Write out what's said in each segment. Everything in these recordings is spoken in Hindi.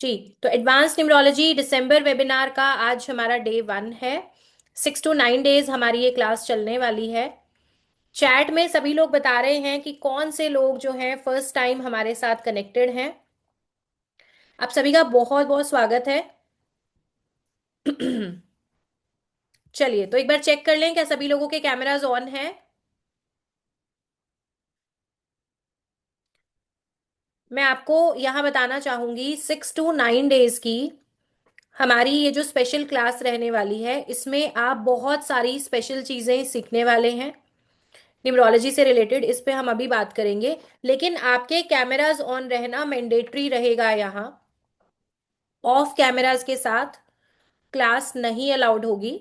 जी। तो एडवांस न्यूमरोलॉजी दिसंबर वेबिनार का आज हमारा डे 1 है। 6 to 9 डेज हमारी ये क्लास चलने वाली है। चैट में सभी लोग बता रहे हैं कि कौन से लोग जो हैं फर्स्ट टाइम हमारे साथ कनेक्टेड हैं। आप सभी का बहुत बहुत स्वागत है। चलिए, तो एक बार चेक कर लें क्या सभी लोगों के कैमराज ऑन हैं। मैं आपको यहाँ बताना चाहूंगी 6 to 9 डेज की हमारी ये जो स्पेशल क्लास रहने वाली है, इसमें आप बहुत सारी स्पेशल चीजें सीखने वाले हैं न्यूमरोलॉजी से रिलेटेड। इस पे हम अभी बात करेंगे, लेकिन आपके कैमराज ऑन रहना मैंडेटरी रहेगा। यहाँ ऑफ कैमराज के साथ क्लास नहीं अलाउड होगी।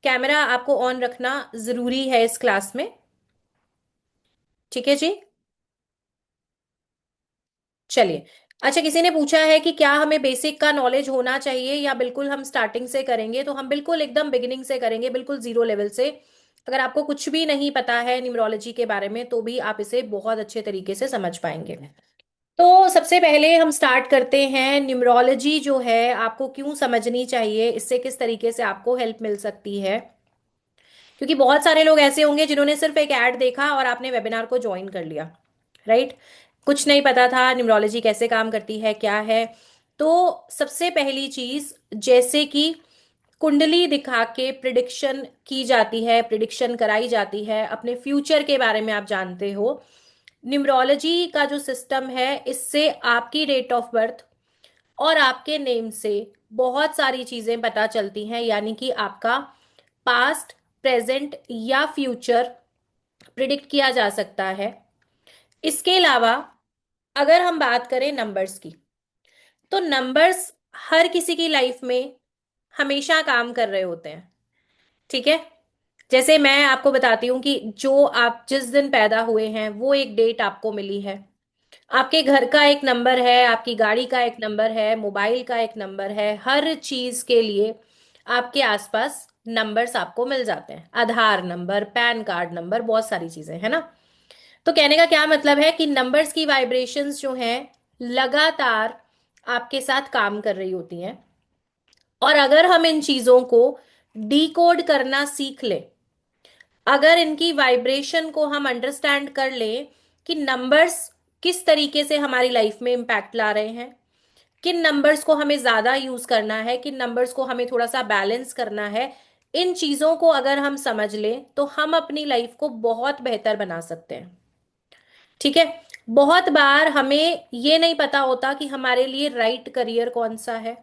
कैमरा आपको ऑन रखना जरूरी है इस क्लास में। ठीक है जी। चलिए, अच्छा, किसी ने पूछा है कि क्या हमें बेसिक का नॉलेज होना चाहिए या बिल्कुल हम स्टार्टिंग से करेंगे। तो हम बिल्कुल एकदम बिगिनिंग से करेंगे, बिल्कुल जीरो लेवल से। अगर आपको कुछ भी नहीं पता है न्यूमरोलॉजी के बारे में तो भी आप इसे बहुत अच्छे तरीके से समझ पाएंगे। तो सबसे पहले हम स्टार्ट करते हैं, न्यूमरोलॉजी जो है आपको क्यों समझनी चाहिए, इससे किस तरीके से आपको हेल्प मिल सकती है। क्योंकि बहुत सारे लोग ऐसे होंगे जिन्होंने सिर्फ एक ऐड देखा और आपने वेबिनार को ज्वाइन कर लिया, राइट। कुछ नहीं पता था न्यूमरोलॉजी कैसे काम करती है, क्या है। तो सबसे पहली चीज, जैसे कि कुंडली दिखा के प्रिडिक्शन की जाती है, प्रिडिक्शन कराई जाती है, अपने फ्यूचर के बारे में आप जानते हो। न्यूमरोलॉजी का जो सिस्टम है, इससे आपकी डेट ऑफ बर्थ और आपके नेम से बहुत सारी चीजें पता चलती हैं, यानी कि आपका पास्ट, प्रेजेंट या फ्यूचर प्रिडिक्ट किया जा सकता है। इसके अलावा अगर हम बात करें नंबर्स की, तो नंबर्स हर किसी की लाइफ में हमेशा काम कर रहे होते हैं। ठीक है। जैसे मैं आपको बताती हूँ कि जो आप जिस दिन पैदा हुए हैं वो एक डेट आपको मिली है। आपके घर का एक नंबर है, आपकी गाड़ी का एक नंबर है, मोबाइल का एक नंबर है। हर चीज के लिए आपके आसपास नंबर्स आपको मिल जाते हैं। आधार नंबर, पैन कार्ड नंबर, बहुत सारी चीजें है ना। तो कहने का क्या मतलब है कि नंबर्स की वाइब्रेशंस जो हैं लगातार आपके साथ काम कर रही होती हैं। और अगर हम इन चीजों को डिकोड करना सीख लें, अगर इनकी वाइब्रेशन को हम अंडरस्टैंड कर लें कि नंबर्स किस तरीके से हमारी लाइफ में इम्पैक्ट ला रहे हैं, किन नंबर्स को हमें ज्यादा यूज करना है, किन नंबर्स को हमें थोड़ा सा बैलेंस करना है, इन चीजों को अगर हम समझ लें तो हम अपनी लाइफ को बहुत बेहतर बना सकते हैं। ठीक है। बहुत बार हमें ये नहीं पता होता कि हमारे लिए राइट करियर कौन सा है,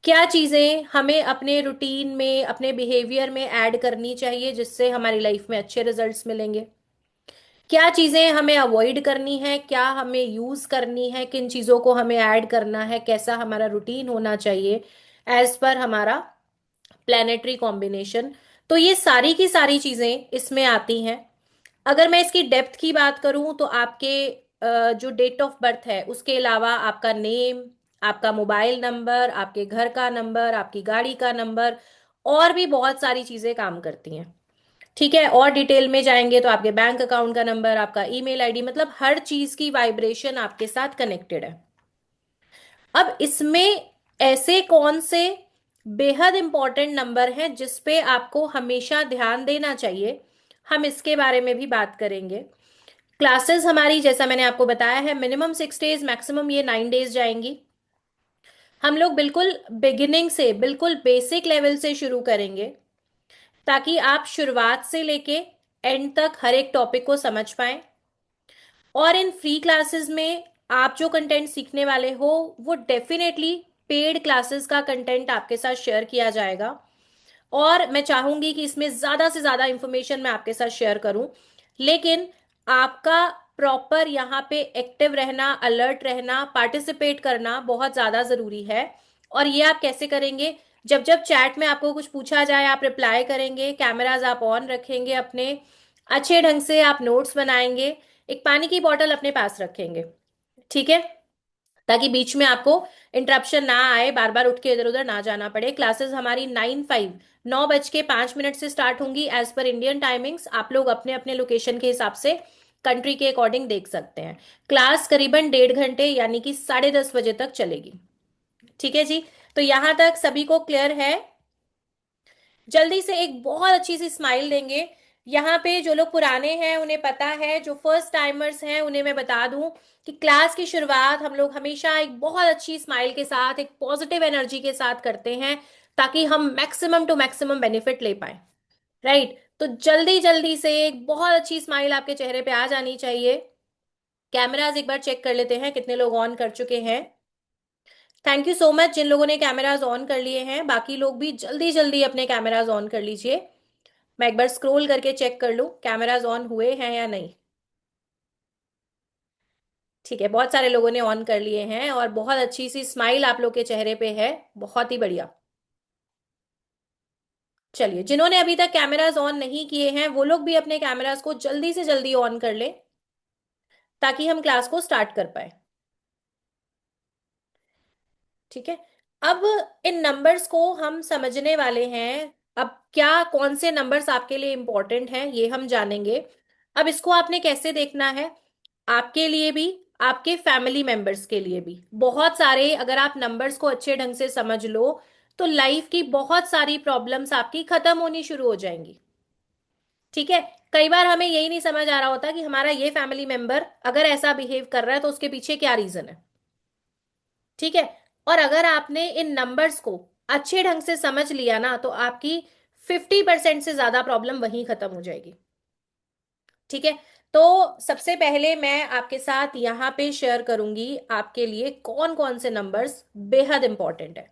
क्या चीजें हमें अपने रूटीन में, अपने बिहेवियर में ऐड करनी चाहिए जिससे हमारी लाइफ में अच्छे रिजल्ट्स मिलेंगे, क्या चीजें हमें अवॉइड करनी है, क्या हमें यूज करनी है, किन चीजों को हमें ऐड करना है, कैसा हमारा रूटीन होना चाहिए एज पर हमारा प्लानिटरी कॉम्बिनेशन। तो ये सारी की सारी चीजें इसमें आती हैं। अगर मैं इसकी डेप्थ की बात करूं तो आपके जो डेट ऑफ बर्थ है उसके अलावा आपका नेम, आपका मोबाइल नंबर, आपके घर का नंबर, आपकी गाड़ी का नंबर, और भी बहुत सारी चीजें काम करती हैं। ठीक है। और डिटेल में जाएंगे तो आपके बैंक अकाउंट का नंबर, आपका ईमेल आईडी, मतलब हर चीज की वाइब्रेशन आपके साथ कनेक्टेड है। अब इसमें ऐसे कौन से बेहद इंपॉर्टेंट नंबर हैं जिस पे आपको हमेशा ध्यान देना चाहिए, हम इसके बारे में भी बात करेंगे। क्लासेस हमारी, जैसा मैंने आपको बताया है, मिनिमम 6 डेज, मैक्सिमम ये 9 डेज जाएंगी। हम लोग बिल्कुल बिगिनिंग से, बिल्कुल बेसिक लेवल से शुरू करेंगे ताकि आप शुरुआत से लेके एंड तक हर एक टॉपिक को समझ पाएं। और इन फ्री क्लासेस में आप जो कंटेंट सीखने वाले हो वो डेफिनेटली पेड क्लासेस का कंटेंट आपके साथ शेयर किया जाएगा। और मैं चाहूंगी कि इसमें ज्यादा से ज्यादा इंफॉर्मेशन मैं आपके साथ शेयर करूं, लेकिन आपका प्रॉपर यहाँ पे एक्टिव रहना, अलर्ट रहना, पार्टिसिपेट करना बहुत ज्यादा जरूरी है। और ये आप कैसे करेंगे, जब जब चैट में आपको कुछ पूछा जाए आप रिप्लाई करेंगे, कैमराज आप ऑन रखेंगे अपने, अच्छे ढंग से आप नोट्स बनाएंगे, एक पानी की बोतल अपने पास रखेंगे। ठीक है। ताकि बीच में आपको इंटरप्शन ना आए, बार बार उठ के इधर उधर ना जाना पड़े। क्लासेस हमारी 9:05 9:05 से स्टार्ट होंगी एज पर इंडियन टाइमिंग्स। आप लोग अपने अपने लोकेशन के हिसाब से कंट्री के अकॉर्डिंग देख सकते हैं। क्लास करीबन 1.5 घंटे यानी कि 10:30 बजे तक चलेगी। ठीक है जी। तो यहां तक सभी को क्लियर है? जल्दी से एक बहुत अच्छी सी स्माइल देंगे। यहाँ पे जो लोग पुराने हैं उन्हें पता है, जो फर्स्ट टाइमर्स हैं उन्हें मैं बता दूं कि क्लास की शुरुआत हम लोग हमेशा एक बहुत अच्छी स्माइल के साथ, एक पॉजिटिव एनर्जी के साथ करते हैं, ताकि हम मैक्सिमम टू मैक्सिमम बेनिफिट ले पाए। राइट। तो जल्दी जल्दी से एक बहुत अच्छी स्माइल आपके चेहरे पे आ जानी चाहिए। कैमराज एक बार चेक कर लेते हैं कितने लोग ऑन कर चुके हैं। थैंक यू सो मच जिन लोगों ने कैमराज ऑन कर लिए हैं, बाकी लोग भी जल्दी जल्दी अपने कैमराज ऑन कर लीजिए। मैं एक बार स्क्रॉल करके चेक कर लूं कैमराज ऑन हुए हैं या नहीं। ठीक है, बहुत सारे लोगों ने ऑन कर लिए हैं और बहुत अच्छी सी स्माइल आप लोग के चेहरे पे है। बहुत ही बढ़िया। चलिए, जिन्होंने अभी तक कैमराज ऑन नहीं किए हैं वो लोग भी अपने कैमराज को जल्दी से जल्दी ऑन कर लें, ताकि हम क्लास को स्टार्ट कर पाए। ठीक है। अब इन नंबर्स को हम समझने वाले हैं। अब क्या, कौन से नंबर्स आपके लिए इंपॉर्टेंट हैं ये हम जानेंगे। अब इसको आपने कैसे देखना है, आपके लिए भी, आपके फैमिली मेंबर्स के लिए भी। बहुत सारे, अगर आप नंबर्स को अच्छे ढंग से समझ लो तो लाइफ की बहुत सारी प्रॉब्लम्स आपकी खत्म होनी शुरू हो जाएंगी। ठीक है। कई बार हमें यही नहीं समझ आ रहा होता कि हमारा ये फैमिली मेंबर अगर ऐसा बिहेव कर रहा है तो उसके पीछे क्या रीजन है। ठीक है। और अगर आपने इन नंबर्स को अच्छे ढंग से समझ लिया ना, तो आपकी 50% से ज्यादा प्रॉब्लम वहीं खत्म हो जाएगी। ठीक है। तो सबसे पहले मैं आपके साथ यहाँ पे शेयर करूंगी आपके लिए कौन कौन से नंबर्स बेहद इंपॉर्टेंट है।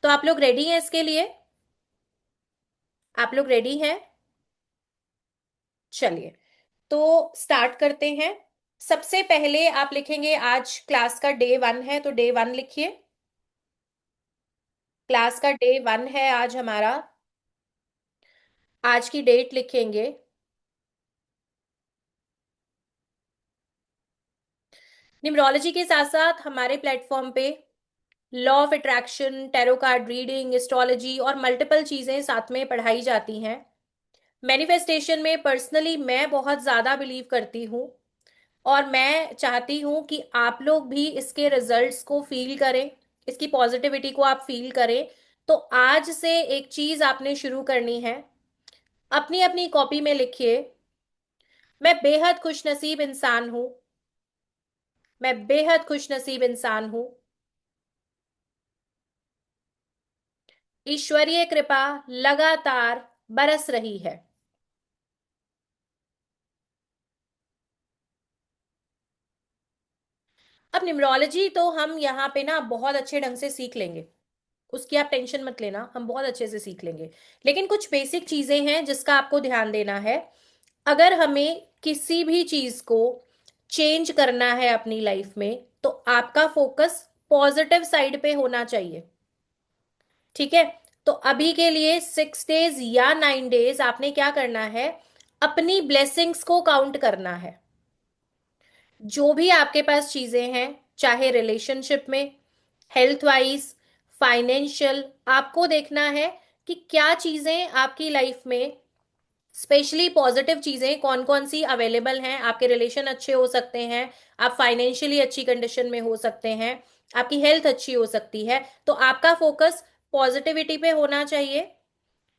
तो आप लोग रेडी हैं इसके लिए? आप लोग रेडी हैं? चलिए, तो स्टार्ट करते हैं। सबसे पहले आप लिखेंगे, आज क्लास का डे 1 है तो डे 1 लिखिए। क्लास का डे 1 है आज हमारा। आज की डेट लिखेंगे। न्यूमरोलॉजी के साथ साथ हमारे प्लेटफॉर्म पे law of attraction, tarot card reading, astrology और मल्टीपल चीजें साथ में पढ़ाई जाती हैं। मैनिफेस्टेशन में पर्सनली मैं बहुत ज्यादा बिलीव करती हूँ, और मैं चाहती हूँ कि आप लोग भी इसके रिजल्ट्स को फील करें, इसकी पॉजिटिविटी को आप फील करें। तो आज से एक चीज आपने शुरू करनी है। अपनी अपनी कॉपी में लिखिए, मैं बेहद खुशनसीब इंसान हूं। मैं बेहद खुशनसीब इंसान हूं। ईश्वरीय कृपा लगातार बरस रही है। अब न्यूमरोलॉजी तो हम यहाँ पे ना बहुत अच्छे ढंग से सीख लेंगे, उसकी आप टेंशन मत लेना, हम बहुत अच्छे से सीख लेंगे। लेकिन कुछ बेसिक चीजें हैं जिसका आपको ध्यान देना है। अगर हमें किसी भी चीज को चेंज करना है अपनी लाइफ में, तो आपका फोकस पॉजिटिव साइड पे होना चाहिए। ठीक है। तो अभी के लिए 6 डेज या 9 डेज आपने क्या करना है, अपनी ब्लेसिंग्स को काउंट करना है। जो भी आपके पास चीजें हैं, चाहे रिलेशनशिप में, हेल्थ वाइज, फाइनेंशियल, आपको देखना है कि क्या चीजें आपकी लाइफ में, स्पेशली पॉजिटिव चीजें कौन कौन सी अवेलेबल हैं। आपके रिलेशन अच्छे हो सकते हैं, आप फाइनेंशियली अच्छी कंडीशन में हो सकते हैं, आपकी हेल्थ अच्छी हो सकती है। तो आपका फोकस पॉजिटिविटी पे होना चाहिए।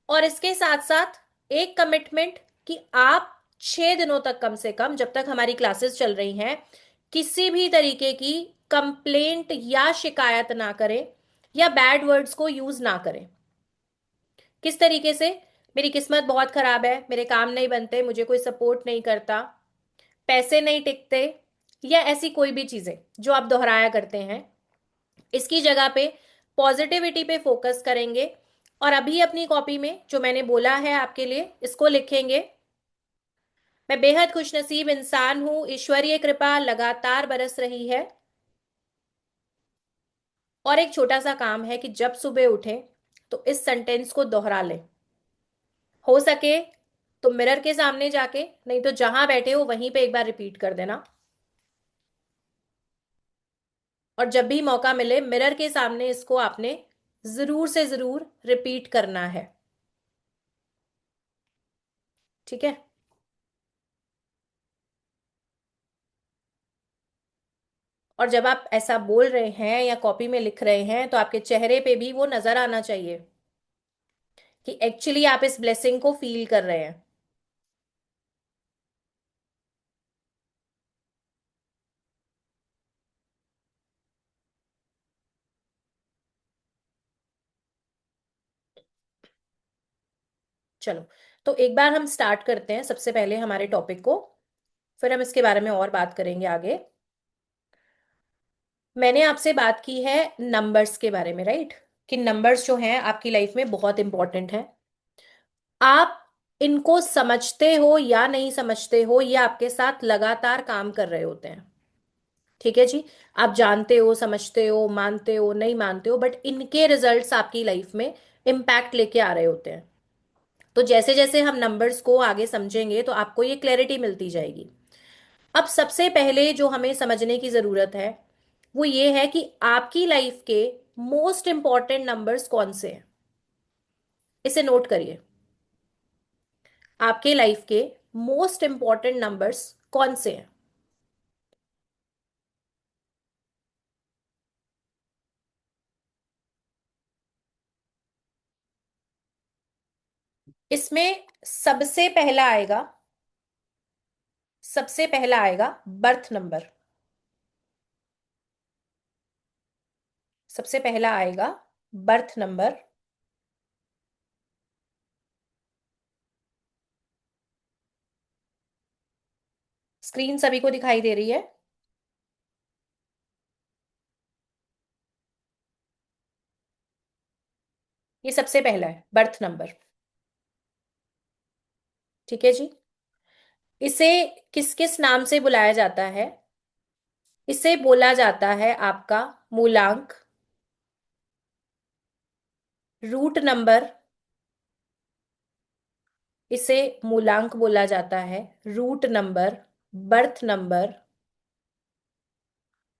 और इसके साथ साथ एक कमिटमेंट कि आप 6 दिनों तक, कम से कम जब तक हमारी क्लासेस चल रही हैं, किसी भी तरीके की कंप्लेंट या शिकायत ना करें, या बैड वर्ड्स को यूज ना करें। किस तरीके से? मेरी किस्मत बहुत खराब है, मेरे काम नहीं बनते, मुझे कोई सपोर्ट नहीं करता, पैसे नहीं टिकते, या ऐसी कोई भी चीजें जो आप दोहराया करते हैं, इसकी जगह पे पॉजिटिविटी पे फोकस करेंगे। और अभी अपनी कॉपी में जो मैंने बोला है आपके लिए, इसको लिखेंगे, मैं बेहद खुशनसीब इंसान हूं, ईश्वरीय कृपा लगातार बरस रही है। और एक छोटा सा काम है कि जब सुबह उठें तो इस सेंटेंस को दोहरा लें। हो सके तो मिरर के सामने जाके, नहीं तो जहां बैठे हो वहीं पे एक बार रिपीट कर देना। और जब भी मौका मिले मिरर के सामने इसको आपने जरूर से जरूर रिपीट करना है। ठीक है। और जब आप ऐसा बोल रहे हैं या कॉपी में लिख रहे हैं तो आपके चेहरे पे भी वो नजर आना चाहिए कि एक्चुअली आप इस ब्लेसिंग को फील कर रहे हैं। चलो, तो एक बार हम स्टार्ट करते हैं सबसे पहले हमारे टॉपिक को, फिर हम इसके बारे में और बात करेंगे आगे। मैंने आपसे बात की है नंबर्स के बारे में, राइट? कि नंबर्स जो हैं आपकी लाइफ में बहुत इंपॉर्टेंट है। आप इनको समझते हो या नहीं समझते हो, ये आपके साथ लगातार काम कर रहे होते हैं। ठीक है जी। आप जानते हो, समझते हो, मानते हो, नहीं मानते हो, बट इनके रिजल्ट्स आपकी लाइफ में इम्पैक्ट लेके आ रहे होते हैं। तो जैसे जैसे हम नंबर्स को आगे समझेंगे तो आपको ये क्लैरिटी मिलती जाएगी। अब सबसे पहले जो हमें समझने की जरूरत है वो ये है कि आपकी लाइफ के मोस्ट इंपॉर्टेंट नंबर्स कौन से हैं। इसे नोट करिए। आपके लाइफ के मोस्ट इंपॉर्टेंट नंबर्स कौन से हैं। इसमें सबसे पहला आएगा बर्थ नंबर। सबसे पहला आएगा बर्थ नंबर। स्क्रीन सभी को दिखाई दे रही है? ये सबसे पहला है बर्थ नंबर। ठीक है जी। इसे किस किस नाम से बुलाया जाता है? इसे बोला जाता है आपका मूलांक, रूट नंबर। इसे मूलांक बोला जाता है, root number, birth number,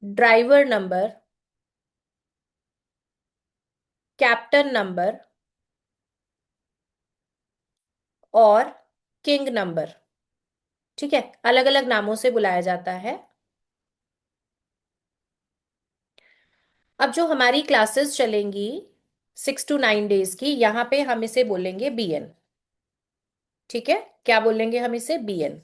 driver number, captain number और किंग नंबर। ठीक है, अलग अलग नामों से बुलाया जाता है। अब जो हमारी क्लासेस चलेंगी 6 to 9 डेज की, यहाँ पे हम इसे बोलेंगे बीएन। ठीक है, क्या बोलेंगे हम इसे? बीएन।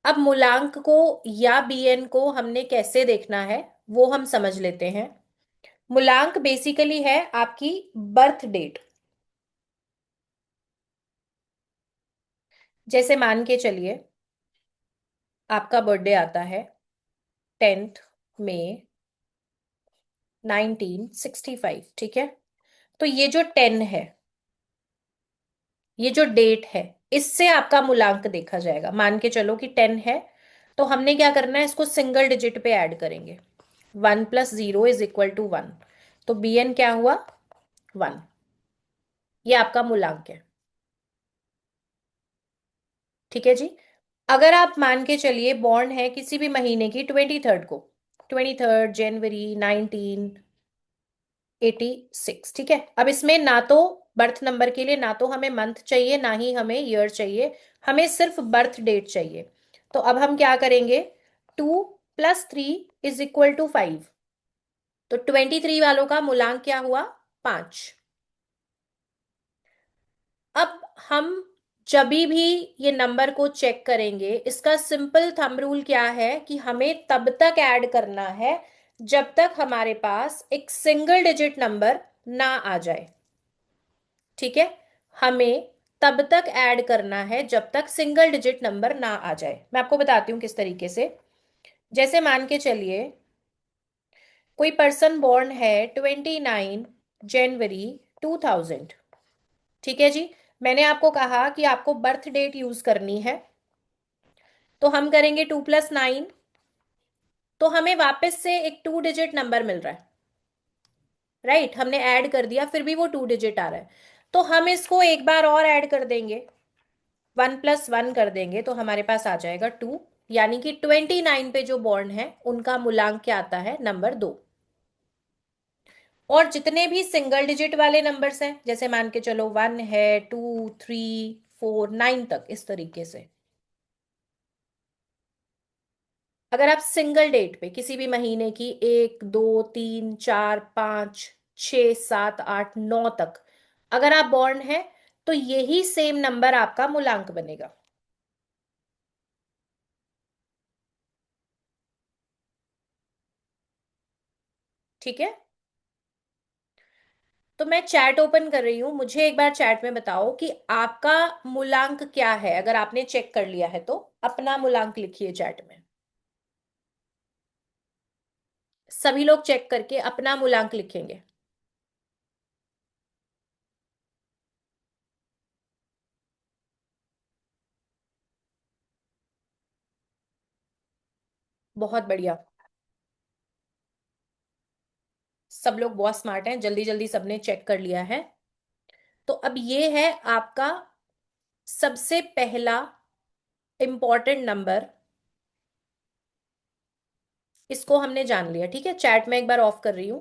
अब मूलांक को या बीएन को हमने कैसे देखना है वो हम समझ लेते हैं। मूलांक बेसिकली है आपकी बर्थ डेट। जैसे मान के चलिए आपका बर्थडे आता है 10th मई 1965। ठीक है, तो ये जो 10 है, ये जो डेट है, इससे आपका मूलांक देखा जाएगा। मान के चलो कि 10 है, तो हमने क्या करना है, इसको सिंगल डिजिट पे ऐड करेंगे। 1 + 0 = 1। तो बीएन क्या हुआ? 1। ये आपका मूलांक है। ठीक है जी। अगर आप मान के चलिए बॉर्न है किसी भी महीने की 23rd को, 23rd January 1986। ठीक है, अब इसमें ना तो बर्थ नंबर के लिए ना तो हमें मंथ चाहिए ना ही हमें ईयर चाहिए, हमें सिर्फ बर्थ डेट चाहिए। तो अब हम क्या करेंगे, 2 + 3 = 5। तो 23 वालों का मूलांक क्या हुआ? 5। अब हम जभी भी ये नंबर को चेक करेंगे, इसका सिंपल थंब रूल क्या है कि हमें तब तक ऐड करना है जब तक हमारे पास एक सिंगल डिजिट नंबर ना आ जाए। ठीक है, हमें तब तक ऐड करना है जब तक सिंगल डिजिट नंबर ना आ जाए। मैं आपको बताती हूँ किस तरीके से। जैसे मान के चलिए कोई पर्सन बॉर्न है 29 जनवरी 2000। ठीक है जी। मैंने आपको कहा कि आपको बर्थ डेट यूज करनी है, तो हम करेंगे 2 + 9। तो हमें वापस से एक 2 डिजिट नंबर मिल रहा है, राइट? हमने ऐड कर दिया फिर भी वो 2 डिजिट आ रहा है, तो हम इसको एक बार और ऐड कर देंगे, 1 + 1 कर देंगे, तो हमारे पास आ जाएगा 2। यानी कि 29 पे जो बॉर्न है उनका मूलांक क्या आता है? नंबर 2। और जितने भी सिंगल डिजिट वाले नंबर्स हैं, जैसे मान के चलो 1 है, 2, 3, 4, 9 तक, इस तरीके से। अगर आप सिंगल डेट पे किसी भी महीने की 1, 2, 3, 4, 5, 6, 7, 8, 9 तक अगर आप बॉर्न है, तो यही सेम नंबर आपका मूलांक बनेगा। ठीक है। तो मैं चैट ओपन कर रही हूं, मुझे एक बार चैट में बताओ कि आपका मूलांक क्या है। अगर आपने चेक कर लिया है तो अपना मूलांक लिखिए चैट में। सभी लोग चेक करके अपना मूलांक लिखेंगे। बहुत बढ़िया। सब लोग बहुत स्मार्ट हैं, जल्दी जल्दी सबने चेक कर लिया है। तो अब ये है आपका सबसे पहला इंपॉर्टेंट नंबर। इसको हमने जान लिया। ठीक है, चैट में एक बार ऑफ कर रही हूं।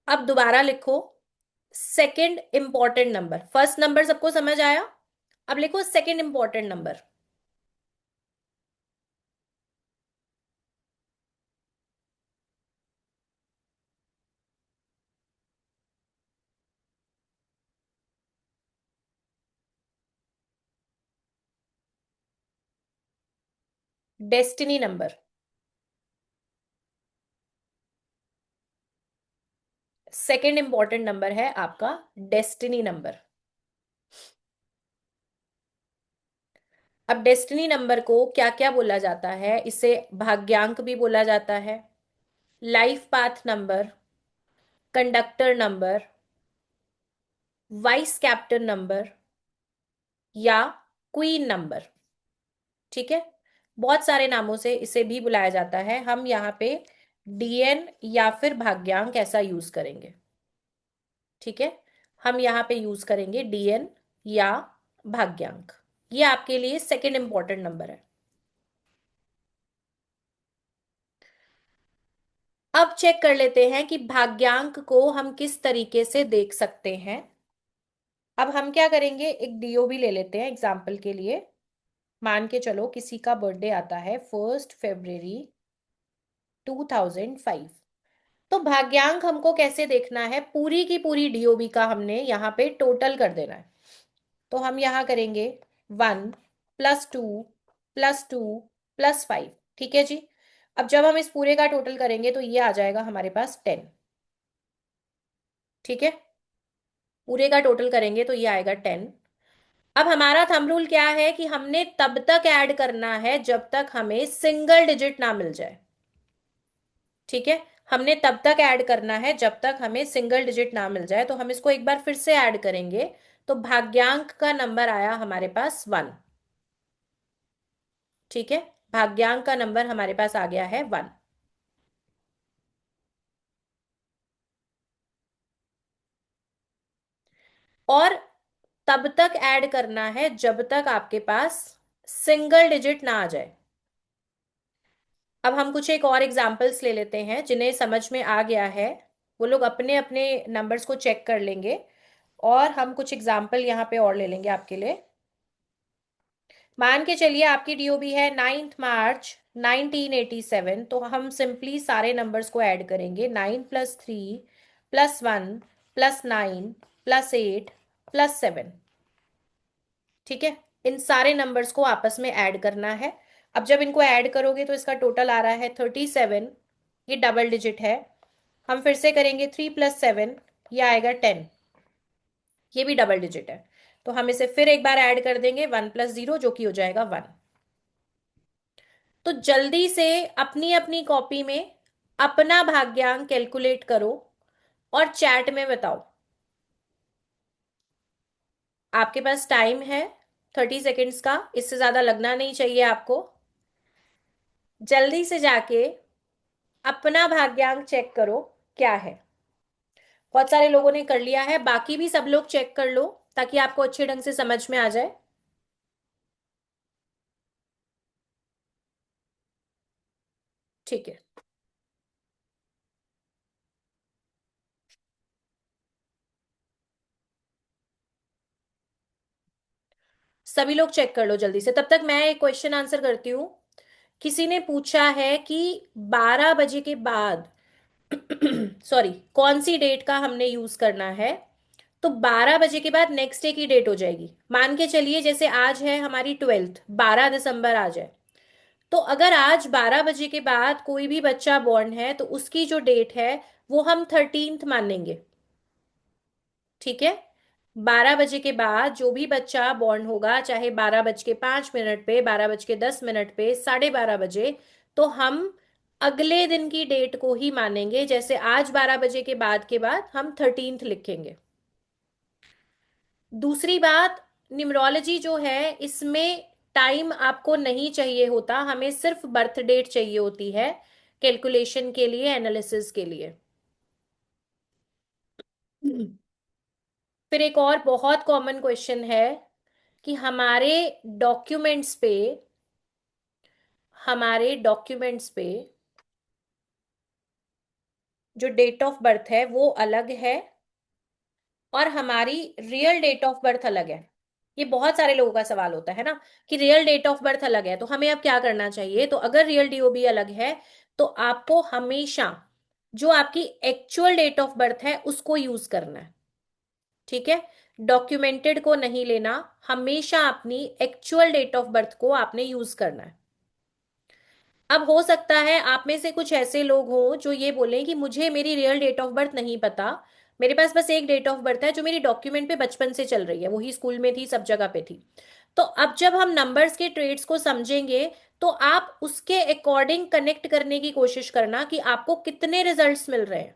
अब दोबारा लिखो second important number. First number सबको समझ आया। अब लिखो second important number. Destiny number. Second important number है आपका डेस्टिनी नंबर। अब डेस्टिनी नंबर को क्या क्या बोला जाता है? इसे भाग्यांक भी बोला जाता है, life path number, conductor number, vice captain number, या क्वीन नंबर। ठीक है, बहुत सारे नामों से इसे भी बुलाया जाता है। हम यहाँ पे डीएन या फिर भाग्यांक ऐसा यूज करेंगे। ठीक है, हम यहाँ पे यूज करेंगे डीएन या भाग्यांक। ये आपके लिए सेकंड इंपॉर्टेंट नंबर है। अब चेक कर लेते हैं कि भाग्यांक को हम किस तरीके से देख सकते हैं। अब हम क्या करेंगे, एक डीओ भी ले लेते हैं एग्जाम्पल के लिए। मान के चलो किसी का बर्थडे आता है 1 फरवरी 2005। तो भाग्यांक हमको कैसे देखना है? पूरी की पूरी डीओबी का हमने यहाँ पे टोटल कर देना है। तो हम यहाँ करेंगे 1 + 2 + 2 + 5। ठीक है जी। अब जब हम इस पूरे का टोटल करेंगे तो ये आ जाएगा हमारे पास 10। ठीक है, पूरे का टोटल करेंगे तो ये आएगा 10। अब हमारा थंब रूल क्या है कि हमने तब तक ऐड करना है जब तक हमें सिंगल डिजिट ना मिल जाए। ठीक है, हमने तब तक ऐड करना है जब तक हमें सिंगल डिजिट ना मिल जाए। तो हम इसको एक बार फिर से ऐड करेंगे। तो भाग्यांक का नंबर आया हमारे पास 1। ठीक है, भाग्यांक का नंबर हमारे पास आ गया है 1। और तब तक ऐड करना है जब तक आपके पास सिंगल डिजिट ना आ जाए। अब हम कुछ एक और एग्जाम्पल्स ले लेते हैं जिन्हें समझ में आ गया है। वो लोग अपने अपने नंबर्स को चेक कर लेंगे। और हम कुछ एग्जाम्पल यहाँ पे और ले लेंगे आपके लिए। मान के चलिए आपकी डीओबी है 9 मार्च 1987। तो हम सिंपली सारे नंबर्स को ऐड करेंगे। 9 + 3 + 1 + 8 + 7। ठीक है, इन सारे नंबर्स को आपस में ऐड करना है। अब जब इनको ऐड करोगे तो इसका टोटल आ रहा है 37। ये डबल डिजिट है। हम फिर से करेंगे 3 + 7, ये आएगा 10। ये भी डबल डिजिट है। तो हम इसे फिर एक बार ऐड कर देंगे 1 + 0, जो कि हो जाएगा 1। तो जल्दी से अपनी अपनी कॉपी में अपना भाग्यांक कैलकुलेट करो और चैट में बताओ। आपके पास टाइम है 30 सेकेंड्स का, इससे ज्यादा लगना नहीं चाहिए आपको। जल्दी से जाके अपना भाग्यांक चेक करो क्या है। बहुत सारे लोगों ने कर लिया है, बाकी भी सब लोग चेक कर लो ताकि आपको अच्छे ढंग से समझ में आ जाए। ठीक है। सभी लोग चेक कर लो जल्दी से, तब तक मैं एक क्वेश्चन आंसर करती हूँ। किसी ने पूछा है कि 12 बजे के बाद सॉरी, कौन सी डेट का हमने यूज करना है। तो 12 बजे के बाद नेक्स्ट डे की डेट हो जाएगी। मान के चलिए जैसे आज है हमारी 12th, 12 दिसंबर आज है। तो अगर आज 12 बजे के बाद कोई भी बच्चा बॉर्न है तो उसकी जो डेट है वो हम 13th मानेंगे। ठीक है। 12 बजे के बाद जो भी बच्चा बॉर्न होगा, चाहे 12 बज के 5 मिनट पे, 12 बज के 10 मिनट पे, 12:30 बजे, तो हम अगले दिन की डेट को ही मानेंगे। जैसे आज 12 बजे के बाद हम 13th लिखेंगे। दूसरी बात, न्यूमरोलॉजी जो है इसमें टाइम आपको नहीं चाहिए होता, हमें सिर्फ बर्थ डेट चाहिए होती है कैलकुलेशन के लिए, एनालिसिस के लिए। फिर एक और बहुत कॉमन क्वेश्चन है कि डॉक्यूमेंट्स पे हमारे डॉक्यूमेंट्स पे जो डेट ऑफ बर्थ है वो अलग है और हमारी रियल डेट ऑफ बर्थ अलग है। ये बहुत सारे लोगों का सवाल होता है ना, कि रियल डेट ऑफ बर्थ अलग है तो हमें अब क्या करना चाहिए। तो अगर रियल डीओबी अलग है तो आपको हमेशा जो आपकी एक्चुअल डेट ऑफ बर्थ है उसको यूज करना है। ठीक है। डॉक्यूमेंटेड को नहीं लेना, हमेशा अपनी एक्चुअल डेट ऑफ बर्थ को आपने यूज करना है। अब हो सकता है आप में से कुछ ऐसे लोग हों जो ये बोलें कि मुझे मेरी रियल डेट ऑफ बर्थ नहीं पता, मेरे पास बस एक डेट ऑफ बर्थ है जो मेरी डॉक्यूमेंट पे बचपन से चल रही है, वही स्कूल में थी, सब जगह पे थी। तो अब जब हम नंबर्स के ट्रेड्स को समझेंगे तो आप उसके अकॉर्डिंग कनेक्ट करने की कोशिश करना कि आपको कितने रिजल्ट्स मिल रहे हैं।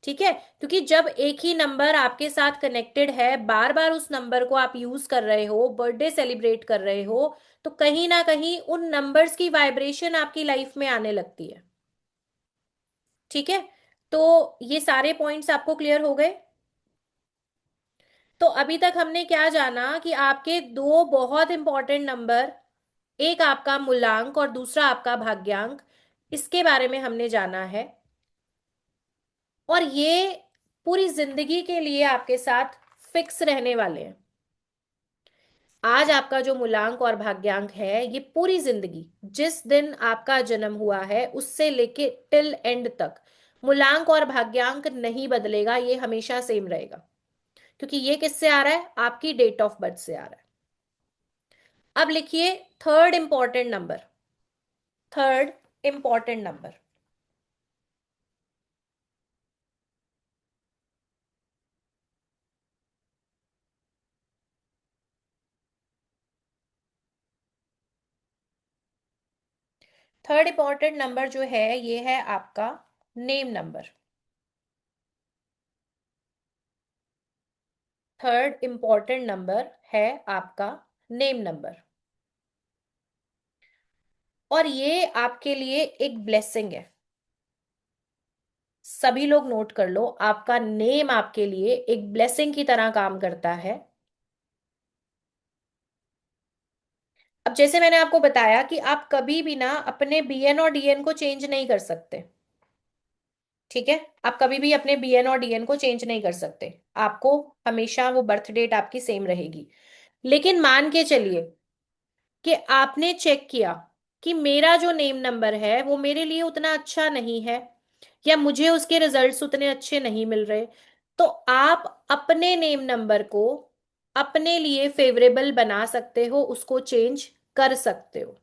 ठीक है। क्योंकि जब एक ही नंबर आपके साथ कनेक्टेड है, बार बार उस नंबर को आप यूज कर रहे हो, बर्थडे सेलिब्रेट कर रहे हो, तो कहीं ना कहीं उन नंबर्स की वाइब्रेशन आपकी लाइफ में आने लगती है। ठीक है। तो ये सारे पॉइंट्स आपको क्लियर हो गए। तो अभी तक हमने क्या जाना कि आपके दो बहुत इंपॉर्टेंट नंबर, एक आपका मूलांक और दूसरा आपका भाग्यांक, इसके बारे में हमने जाना है। और ये पूरी जिंदगी के लिए आपके साथ फिक्स रहने वाले हैं। आज आपका जो मूलांक और भाग्यांक है ये पूरी जिंदगी, जिस दिन आपका जन्म हुआ है उससे लेके टिल एंड तक, मूलांक और भाग्यांक नहीं बदलेगा, ये हमेशा सेम रहेगा। क्योंकि ये किससे आ रहा है, आपकी डेट ऑफ बर्थ से आ रहा है। अब लिखिए third important number. Third important number. Third important number जो है ये है आपका name number. Third important number है आपका नेम नंबर। और ये आपके लिए एक ब्लेसिंग है। सभी लोग नोट कर लो, आपका नेम आपके लिए एक ब्लेसिंग की तरह काम करता है। अब जैसे मैंने आपको बताया कि आप कभी भी ना अपने बीएन और डीएन को चेंज नहीं कर सकते। ठीक है। आप कभी भी अपने बीएन और डीएन को चेंज नहीं कर सकते, आपको हमेशा वो बर्थ डेट आपकी सेम रहेगी। लेकिन मान के चलिए कि आपने चेक किया कि मेरा जो नेम नंबर है वो मेरे लिए उतना अच्छा नहीं है, या मुझे उसके रिजल्ट्स उतने अच्छे नहीं मिल रहे, तो आप अपने नेम नंबर को अपने लिए फेवरेबल बना सकते हो, उसको चेंज कर सकते हो।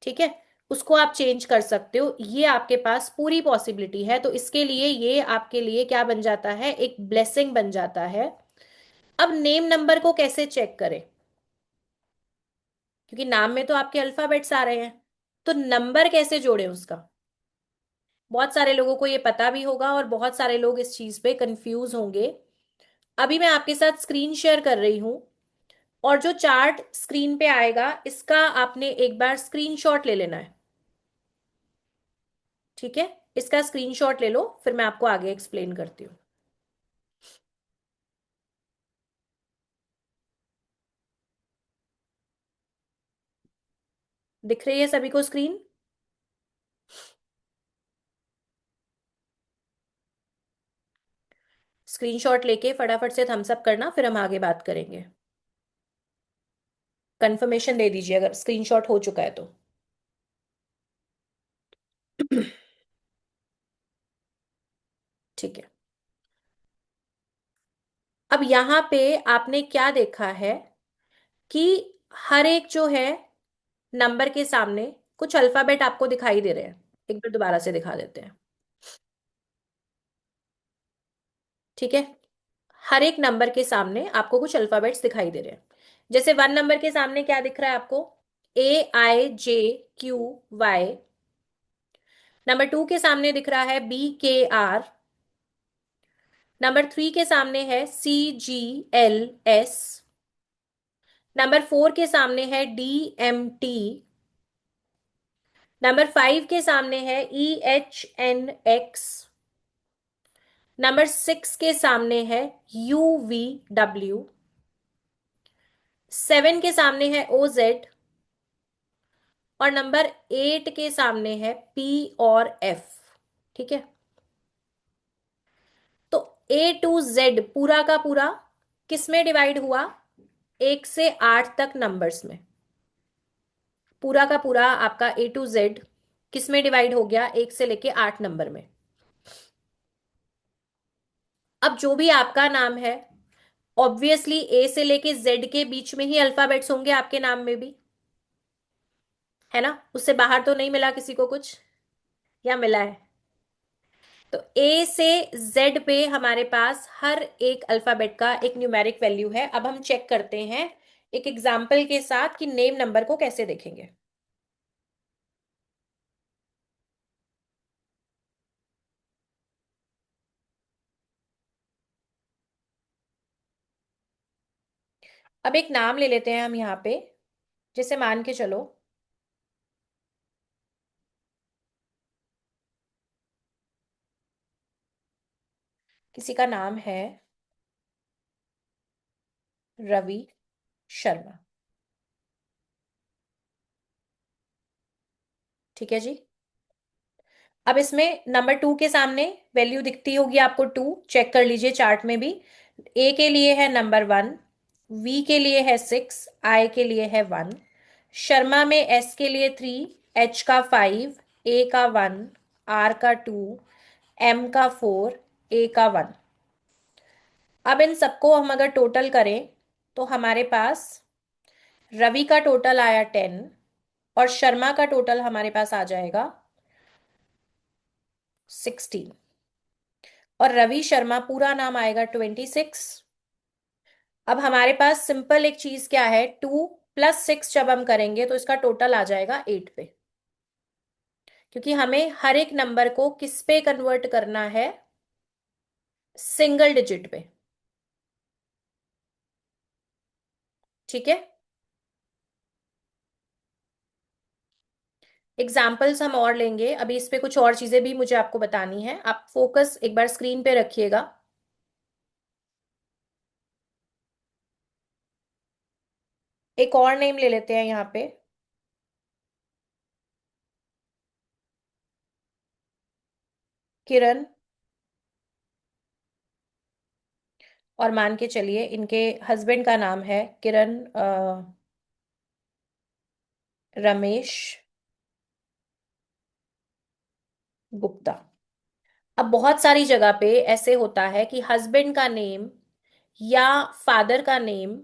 ठीक है। उसको आप चेंज कर सकते हो, ये आपके पास पूरी पॉसिबिलिटी है। तो इसके लिए ये आपके लिए क्या बन जाता है, एक ब्लेसिंग बन जाता है। अब नेम नंबर को कैसे चेक करें, क्योंकि नाम में तो आपके अल्फाबेट्स आ रहे हैं, तो नंबर कैसे जोड़ें उसका। बहुत सारे लोगों को ये पता भी होगा और बहुत सारे लोग इस चीज पे कंफ्यूज होंगे। अभी मैं आपके साथ स्क्रीन शेयर कर रही हूं, और जो चार्ट स्क्रीन पे आएगा इसका आपने एक बार स्क्रीनशॉट ले लेना है। ठीक है। इसका स्क्रीनशॉट ले लो, फिर मैं आपको आगे एक्सप्लेन करती हूँ। दिख रही है सभी को स्क्रीन। स्क्रीनशॉट लेके फटाफट से थम्स अप करना, फिर हम आगे बात करेंगे। कंफर्मेशन दे दीजिए अगर स्क्रीनशॉट हो चुका है तो। ठीक है। अब यहाँ पे आपने क्या देखा है कि हर एक जो है नंबर के सामने कुछ अल्फाबेट आपको दिखाई दे रहे हैं। एक बार दोबारा से दिखा देते हैं। ठीक है। हर एक नंबर के सामने आपको कुछ अल्फाबेट्स दिखाई दे रहे हैं। जैसे 1 नंबर के सामने क्या दिख रहा है आपको? AIJQY। नंबर 2 के सामने दिख रहा है BKR। नंबर 3 के सामने है CGLS। नंबर 4 के सामने है DMT। नंबर 5 के सामने है EHNX। नंबर 6 के सामने है UVW। 7 के सामने है OZ। और नंबर 8 के सामने है P और F। ठीक है। तो A to Z पूरा का पूरा किस में डिवाइड हुआ? 1 से 8 तक नंबर्स में। पूरा का पूरा आपका A to Z किस में डिवाइड हो गया? 1 से लेके 8 नंबर में। अब जो भी आपका नाम है, ऑब्वियसली A से लेके Z के बीच में ही अल्फाबेट्स होंगे आपके नाम में भी, है ना? उससे बाहर तो नहीं मिला किसी को कुछ, या मिला है? तो A से Z पे हमारे पास हर एक अल्फाबेट का एक न्यूमेरिक वैल्यू है। अब हम चेक करते हैं एक एग्जाम्पल के साथ कि नेम नंबर को कैसे देखेंगे। अब एक नाम ले लेते हैं हम यहाँ पे। जैसे मान के चलो किसी का नाम है रवि शर्मा। ठीक है जी। अब इसमें नंबर 2 के सामने वैल्यू दिखती होगी आपको 2, चेक कर लीजिए चार्ट में भी। ए के लिए है नंबर 1, वी के लिए है 6, आई के लिए है 1, शर्मा में एस के लिए 3, एच का 5, ए का 1, आर का 2, एम का 4, ए का 1। अब इन सबको हम अगर टोटल करें तो हमारे पास रवि का टोटल आया 10 और शर्मा का टोटल हमारे पास आ जाएगा 16। और रवि शर्मा पूरा नाम आएगा 26। अब हमारे पास सिंपल एक चीज क्या है, 2 + 6 जब हम करेंगे तो इसका टोटल आ जाएगा 8 पे। क्योंकि हमें हर एक नंबर को किस पे कन्वर्ट करना है? सिंगल डिजिट पे। ठीक है। एग्जाम्पल्स हम और लेंगे, अभी इस पे कुछ और चीजें भी मुझे आपको बतानी है। आप फोकस एक बार स्क्रीन पे रखिएगा। एक और नेम ले लेते हैं यहाँ पे, किरण। और मान के चलिए इनके हस्बैंड का नाम है किरण रमेश गुप्ता। अब बहुत सारी जगह पे ऐसे होता है कि हस्बैंड का नेम या फादर का name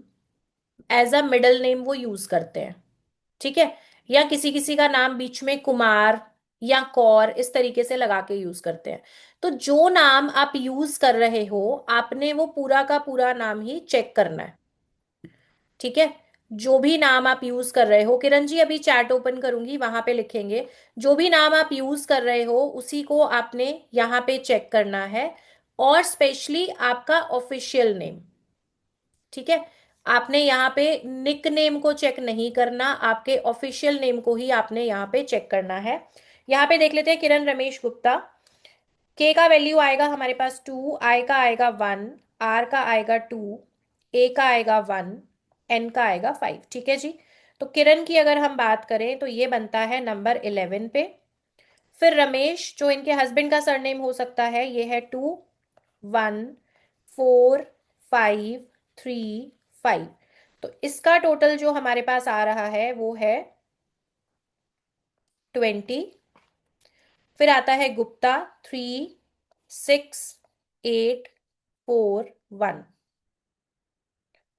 as a middle name वो यूज करते हैं। ठीक है। या किसी किसी का नाम बीच में कुमार या कौर इस तरीके से लगा के यूज करते हैं। तो जो नाम आप यूज कर रहे हो आपने वो पूरा का पूरा नाम ही चेक करना है। ठीक है। जो भी नाम आप यूज कर रहे हो, किरण जी अभी चैट ओपन करूंगी वहां पे लिखेंगे। जो भी नाम आप यूज कर रहे हो उसी को आपने यहाँ पे चेक करना है। और स्पेशली आपका ऑफिशियल नेम। ठीक है। आपने यहाँ पे निक नेम को चेक नहीं करना, आपके ऑफिशियल नेम को ही आपने यहाँ पे चेक करना है। यहाँ पे देख लेते हैं किरण रमेश गुप्ता। के का वैल्यू आएगा हमारे पास 2, आई का आएगा 1, आर का आएगा 2, ए का आएगा 1, एन का आएगा 5। ठीक है जी। तो किरण की अगर हम बात करें तो ये बनता है नंबर 11 पे। फिर रमेश जो इनके हस्बैंड का सरनेम हो सकता है, ये है 2, 1, 4, 5, 3, 5। तो इसका टोटल जो हमारे पास आ रहा है वो है 20। फिर आता है गुप्ता, 3, 6, 8, 4, 1।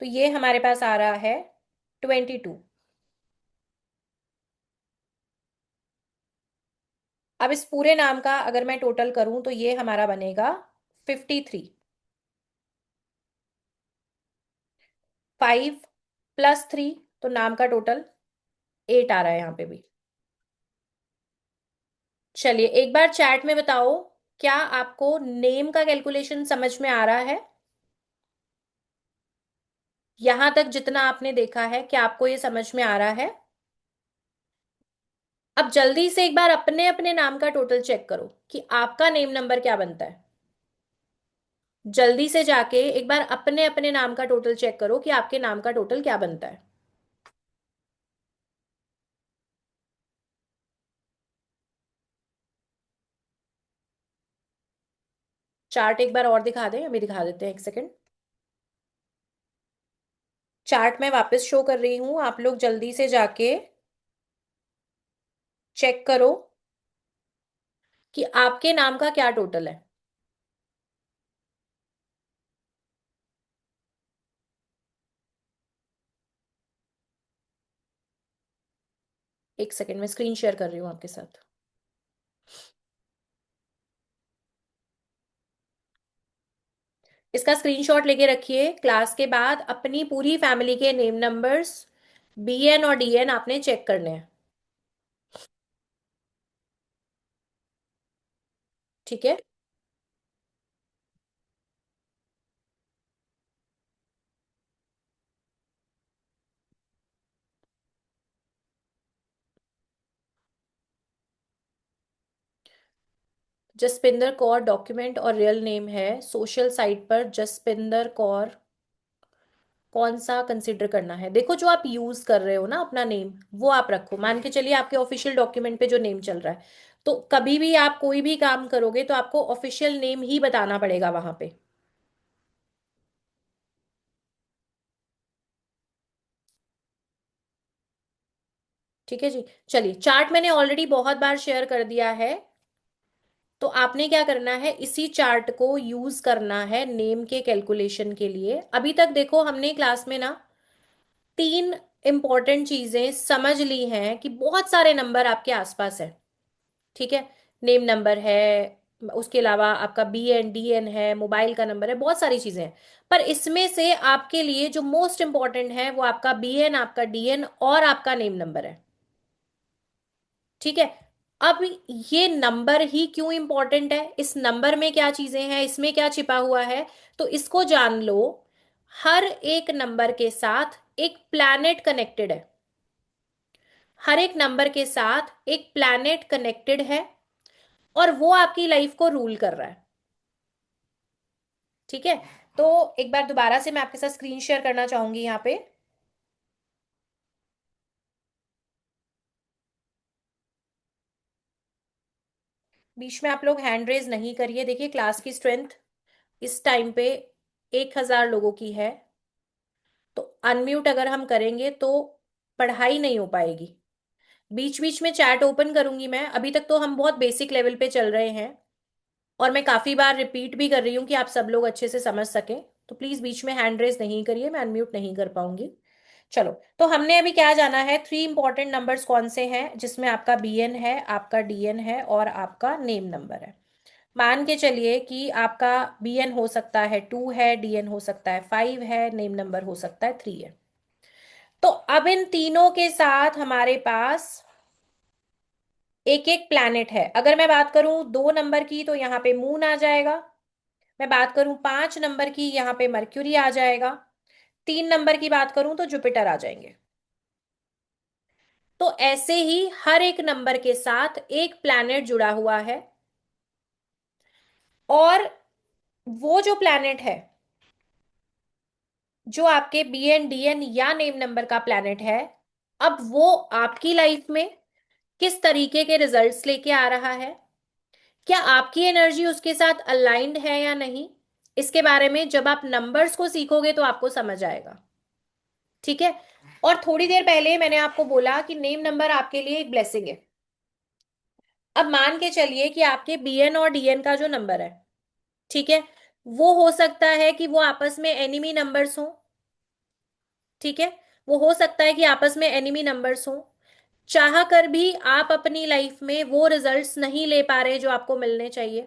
तो ये हमारे पास आ रहा है 22। अब इस पूरे नाम का अगर मैं टोटल करूं तो ये हमारा बनेगा 53। 5 + 3, तो नाम का टोटल 8 आ रहा है यहाँ पे भी। चलिए एक बार चैट में बताओ, क्या आपको नेम का कैलकुलेशन समझ में आ रहा है? यहां तक जितना आपने देखा है, क्या आपको ये समझ में आ रहा है? अब जल्दी से एक बार अपने अपने नाम का टोटल चेक करो कि आपका नेम नंबर क्या बनता है। जल्दी से जाके एक बार अपने अपने नाम का टोटल चेक करो कि आपके नाम का टोटल क्या बनता है। चार्ट एक बार और दिखा दें, अभी दिखा देते हैं, एक सेकंड। चार्ट मैं वापस शो कर रही हूं, आप लोग जल्दी से जाके चेक करो कि आपके नाम का क्या टोटल है। एक सेकंड में स्क्रीन शेयर कर रही हूं आपके साथ। इसका स्क्रीनशॉट लेके रखिए। क्लास के बाद अपनी पूरी फैमिली के नेम नंबर्स, बीएन और डीएन आपने चेक करने हैं। ठीक है। जसपिंदर कौर डॉक्यूमेंट और रियल नेम है, सोशल साइट पर जसपिंदर कौर कौन सा कंसिडर करना है? देखो जो आप यूज कर रहे हो ना अपना नेम, वो आप रखो। मान के चलिए आपके ऑफिशियल डॉक्यूमेंट पे जो नेम चल रहा है, तो कभी भी आप कोई भी काम करोगे तो आपको ऑफिशियल नेम ही बताना पड़ेगा वहां पे। ठीक है जी। चलिए चार्ट मैंने ऑलरेडी बहुत बार शेयर कर दिया है, तो आपने क्या करना है, इसी चार्ट को यूज करना है नेम के कैलकुलेशन के लिए। अभी तक देखो हमने क्लास में ना तीन इंपॉर्टेंट चीजें समझ ली हैं कि बहुत सारे नंबर आपके आसपास है। ठीक है। नेम नंबर है, उसके अलावा आपका बीएन डीएन है, मोबाइल का नंबर है, बहुत सारी चीजें हैं। पर इसमें से आपके लिए जो मोस्ट इंपॉर्टेंट है वो आपका बीएन, आपका डीएन और आपका नेम नंबर है। ठीक है। अब ये नंबर ही क्यों इंपॉर्टेंट है, इस नंबर में क्या चीजें हैं, इसमें क्या छिपा हुआ है, तो इसको जान लो। हर एक नंबर के साथ एक प्लैनेट कनेक्टेड है। हर एक नंबर के साथ एक प्लैनेट कनेक्टेड है, और वो आपकी लाइफ को रूल कर रहा है। ठीक है। तो एक बार दोबारा से मैं आपके साथ स्क्रीन शेयर करना चाहूंगी यहाँ पे। बीच में आप लोग हैंड रेज नहीं करिए। देखिए क्लास की स्ट्रेंथ इस टाइम पे 1000 लोगों की है, तो अनम्यूट अगर हम करेंगे तो पढ़ाई नहीं हो पाएगी। बीच बीच में चैट ओपन करूंगी मैं, अभी तक तो हम बहुत बेसिक लेवल पे चल रहे हैं, और मैं काफी बार रिपीट भी कर रही हूँ कि आप सब लोग अच्छे से समझ सकें। तो प्लीज बीच में हैंड रेज नहीं करिए, मैं अनम्यूट नहीं कर पाऊंगी। चलो, तो हमने अभी क्या जाना है, 3 इंपॉर्टेंट नंबर्स कौन से हैं जिसमें आपका बीएन है, आपका डीएन है और आपका नेम नंबर है। मान के चलिए कि आपका बीएन हो सकता है 2 है, डीएन हो सकता है 5 है, नेम नंबर हो सकता है 3 है। तो अब इन तीनों के साथ हमारे पास एक एक प्लैनेट है। अगर मैं बात करूं 2 नंबर की तो यहाँ पे मून आ जाएगा। मैं बात करूं 5 नंबर की, यहाँ पे मर्क्यूरी आ जाएगा। 3 नंबर की बात करूं तो जुपिटर आ जाएंगे। तो ऐसे ही हर एक नंबर के साथ एक प्लैनेट जुड़ा हुआ है, और वो जो प्लैनेट है, जो आपके बीएन डीएन या नेम नंबर का प्लैनेट है, अब वो आपकी लाइफ में किस तरीके के रिजल्ट्स लेके आ रहा है, क्या आपकी एनर्जी उसके साथ अलाइंड है या नहीं, इसके बारे में जब आप नंबर्स को सीखोगे तो आपको समझ आएगा। ठीक है। और थोड़ी देर पहले मैंने आपको बोला कि नेम नंबर आपके लिए एक ब्लेसिंग है। अब मान के चलिए कि आपके बीएन और डीएन का जो नंबर है, ठीक है, वो हो सकता है कि वो आपस में एनिमी नंबर्स हो। ठीक है, वो हो सकता है कि आपस में एनिमी नंबर्स हो। चाह कर भी आप अपनी लाइफ में वो रिजल्ट्स नहीं ले पा रहे जो आपको मिलने चाहिए।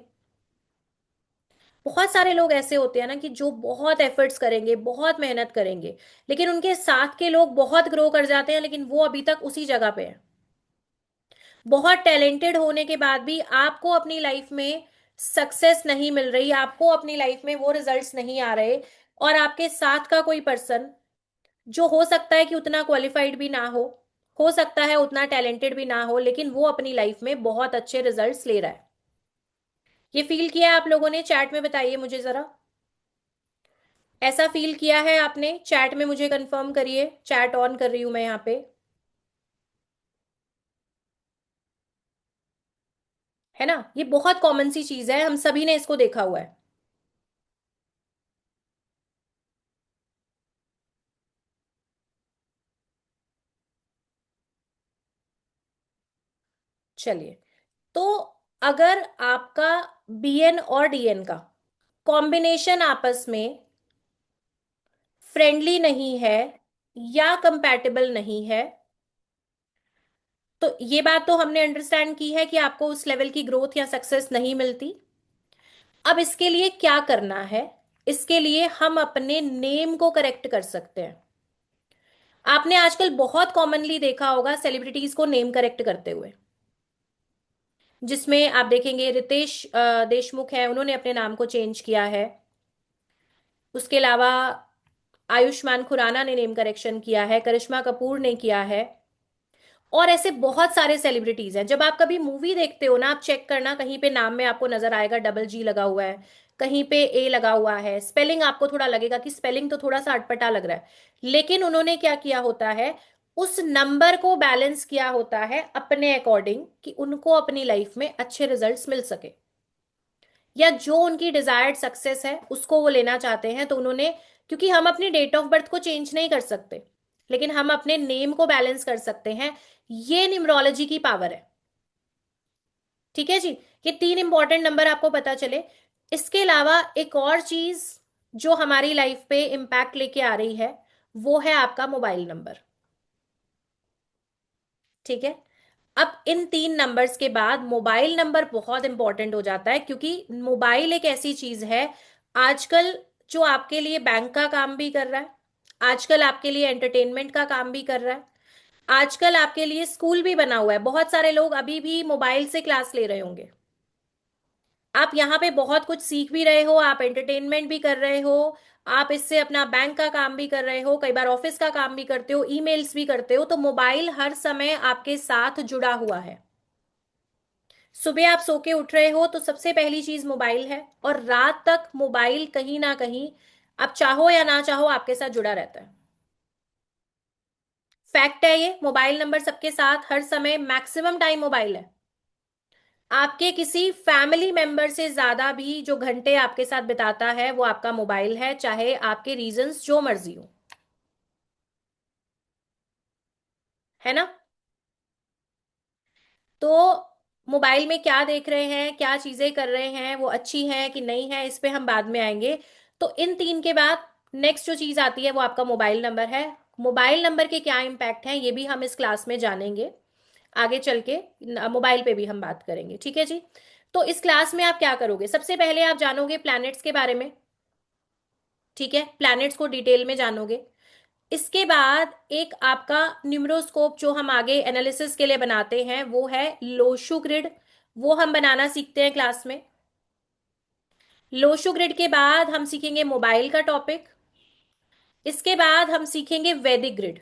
बहुत सारे लोग ऐसे होते हैं ना कि जो बहुत एफर्ट्स करेंगे, बहुत मेहनत करेंगे, लेकिन उनके साथ के लोग बहुत ग्रो कर जाते हैं, लेकिन वो अभी तक उसी जगह पे है। बहुत टैलेंटेड होने के बाद भी आपको अपनी लाइफ में सक्सेस नहीं मिल रही, आपको अपनी लाइफ में वो रिजल्ट्स नहीं आ रहे, और आपके साथ का कोई पर्सन जो हो सकता है कि उतना क्वालिफाइड भी ना हो सकता है उतना टैलेंटेड भी ना हो, लेकिन वो अपनी लाइफ में बहुत अच्छे रिजल्ट्स ले रहा है। ये फील किया है आप लोगों ने? चैट में बताइए मुझे जरा। ऐसा फील किया है आपने? चैट में मुझे कंफर्म करिए, चैट ऑन कर रही हूं मैं यहाँ पे। है ना, ये बहुत कॉमन सी चीज है, हम सभी ने इसको देखा हुआ है। चलिए, तो अगर आपका बीएन और डीएन का कॉम्बिनेशन आपस में फ्रेंडली नहीं है या कंपैटिबल नहीं है, तो ये बात तो हमने अंडरस्टैंड की है कि आपको उस लेवल की ग्रोथ या सक्सेस नहीं मिलती। अब इसके लिए क्या करना है? इसके लिए हम अपने नेम को करेक्ट कर सकते हैं। आपने आजकल बहुत कॉमनली देखा होगा सेलिब्रिटीज को नेम करेक्ट करते हुए, जिसमें आप देखेंगे रितेश देशमुख है, उन्होंने अपने नाम को चेंज किया है। उसके अलावा आयुष्मान खुराना ने नेम करेक्शन किया है, करिश्मा कपूर ने किया है, और ऐसे बहुत सारे सेलिब्रिटीज हैं। जब आप कभी मूवी देखते हो ना, आप चेक करना, कहीं पे नाम में आपको नजर आएगा डबल जी लगा हुआ है, कहीं पे ए लगा हुआ है, स्पेलिंग आपको थोड़ा लगेगा कि स्पेलिंग तो थोड़ा सा अटपटा लग रहा है, लेकिन उन्होंने क्या किया होता है, उस नंबर को बैलेंस किया होता है अपने अकॉर्डिंग कि उनको अपनी लाइफ में अच्छे रिजल्ट्स मिल सके, या जो उनकी डिजायर्ड सक्सेस है उसको वो लेना चाहते हैं, तो उन्होंने, क्योंकि हम अपनी डेट ऑफ बर्थ को चेंज नहीं कर सकते, लेकिन हम अपने नेम को बैलेंस कर सकते हैं। ये न्यूमरोलॉजी की पावर है। ठीक है जी, ये तीन इंपॉर्टेंट नंबर आपको पता चले। इसके अलावा एक और चीज जो हमारी लाइफ पे इंपैक्ट लेके आ रही है, वो है आपका मोबाइल नंबर। ठीक है, अब इन तीन नंबर्स के बाद मोबाइल नंबर बहुत इंपॉर्टेंट हो जाता है, क्योंकि मोबाइल एक ऐसी चीज है आजकल जो आपके लिए बैंक का काम भी कर रहा है, आजकल आपके लिए एंटरटेनमेंट का काम भी कर रहा है, आजकल आपके लिए स्कूल भी बना हुआ है। बहुत सारे लोग अभी भी मोबाइल से क्लास ले रहे होंगे। आप यहाँ पे बहुत कुछ सीख भी रहे हो, आप एंटरटेनमेंट भी कर रहे हो, आप इससे अपना बैंक का काम भी कर रहे हो, कई बार ऑफिस का काम भी करते हो, ईमेल्स भी करते हो, तो मोबाइल हर समय आपके साथ जुड़ा हुआ है। सुबह आप सो के उठ रहे हो तो सबसे पहली चीज मोबाइल है, और रात तक मोबाइल कहीं ना कहीं, आप चाहो या ना चाहो, आपके साथ जुड़ा रहता है। फैक्ट है ये, मोबाइल नंबर सबके साथ हर समय मैक्सिमम टाइम मोबाइल है। आपके किसी फैमिली मेंबर से ज्यादा भी जो घंटे आपके साथ बिताता है वो आपका मोबाइल है, चाहे आपके रीजंस जो मर्जी हो। है ना? तो मोबाइल में क्या देख रहे हैं, क्या चीजें कर रहे हैं, वो अच्छी है कि नहीं है, इस पे हम बाद में आएंगे। तो इन तीन के बाद नेक्स्ट जो चीज आती है वो आपका मोबाइल नंबर है। मोबाइल नंबर के क्या इम्पैक्ट हैं ये भी हम इस क्लास में जानेंगे, आगे चल के मोबाइल पे भी हम बात करेंगे। ठीक है जी, तो इस क्लास में आप क्या करोगे, सबसे पहले आप जानोगे प्लैनेट्स के बारे में। ठीक है, प्लैनेट्स को डिटेल में जानोगे। इसके बाद एक आपका न्यूमरोस्कोप जो हम आगे एनालिसिस के लिए बनाते हैं वो है लोशु ग्रिड, वो हम बनाना सीखते हैं क्लास में। लोशु ग्रिड के बाद हम सीखेंगे मोबाइल का टॉपिक। इसके बाद हम सीखेंगे वैदिक ग्रिड।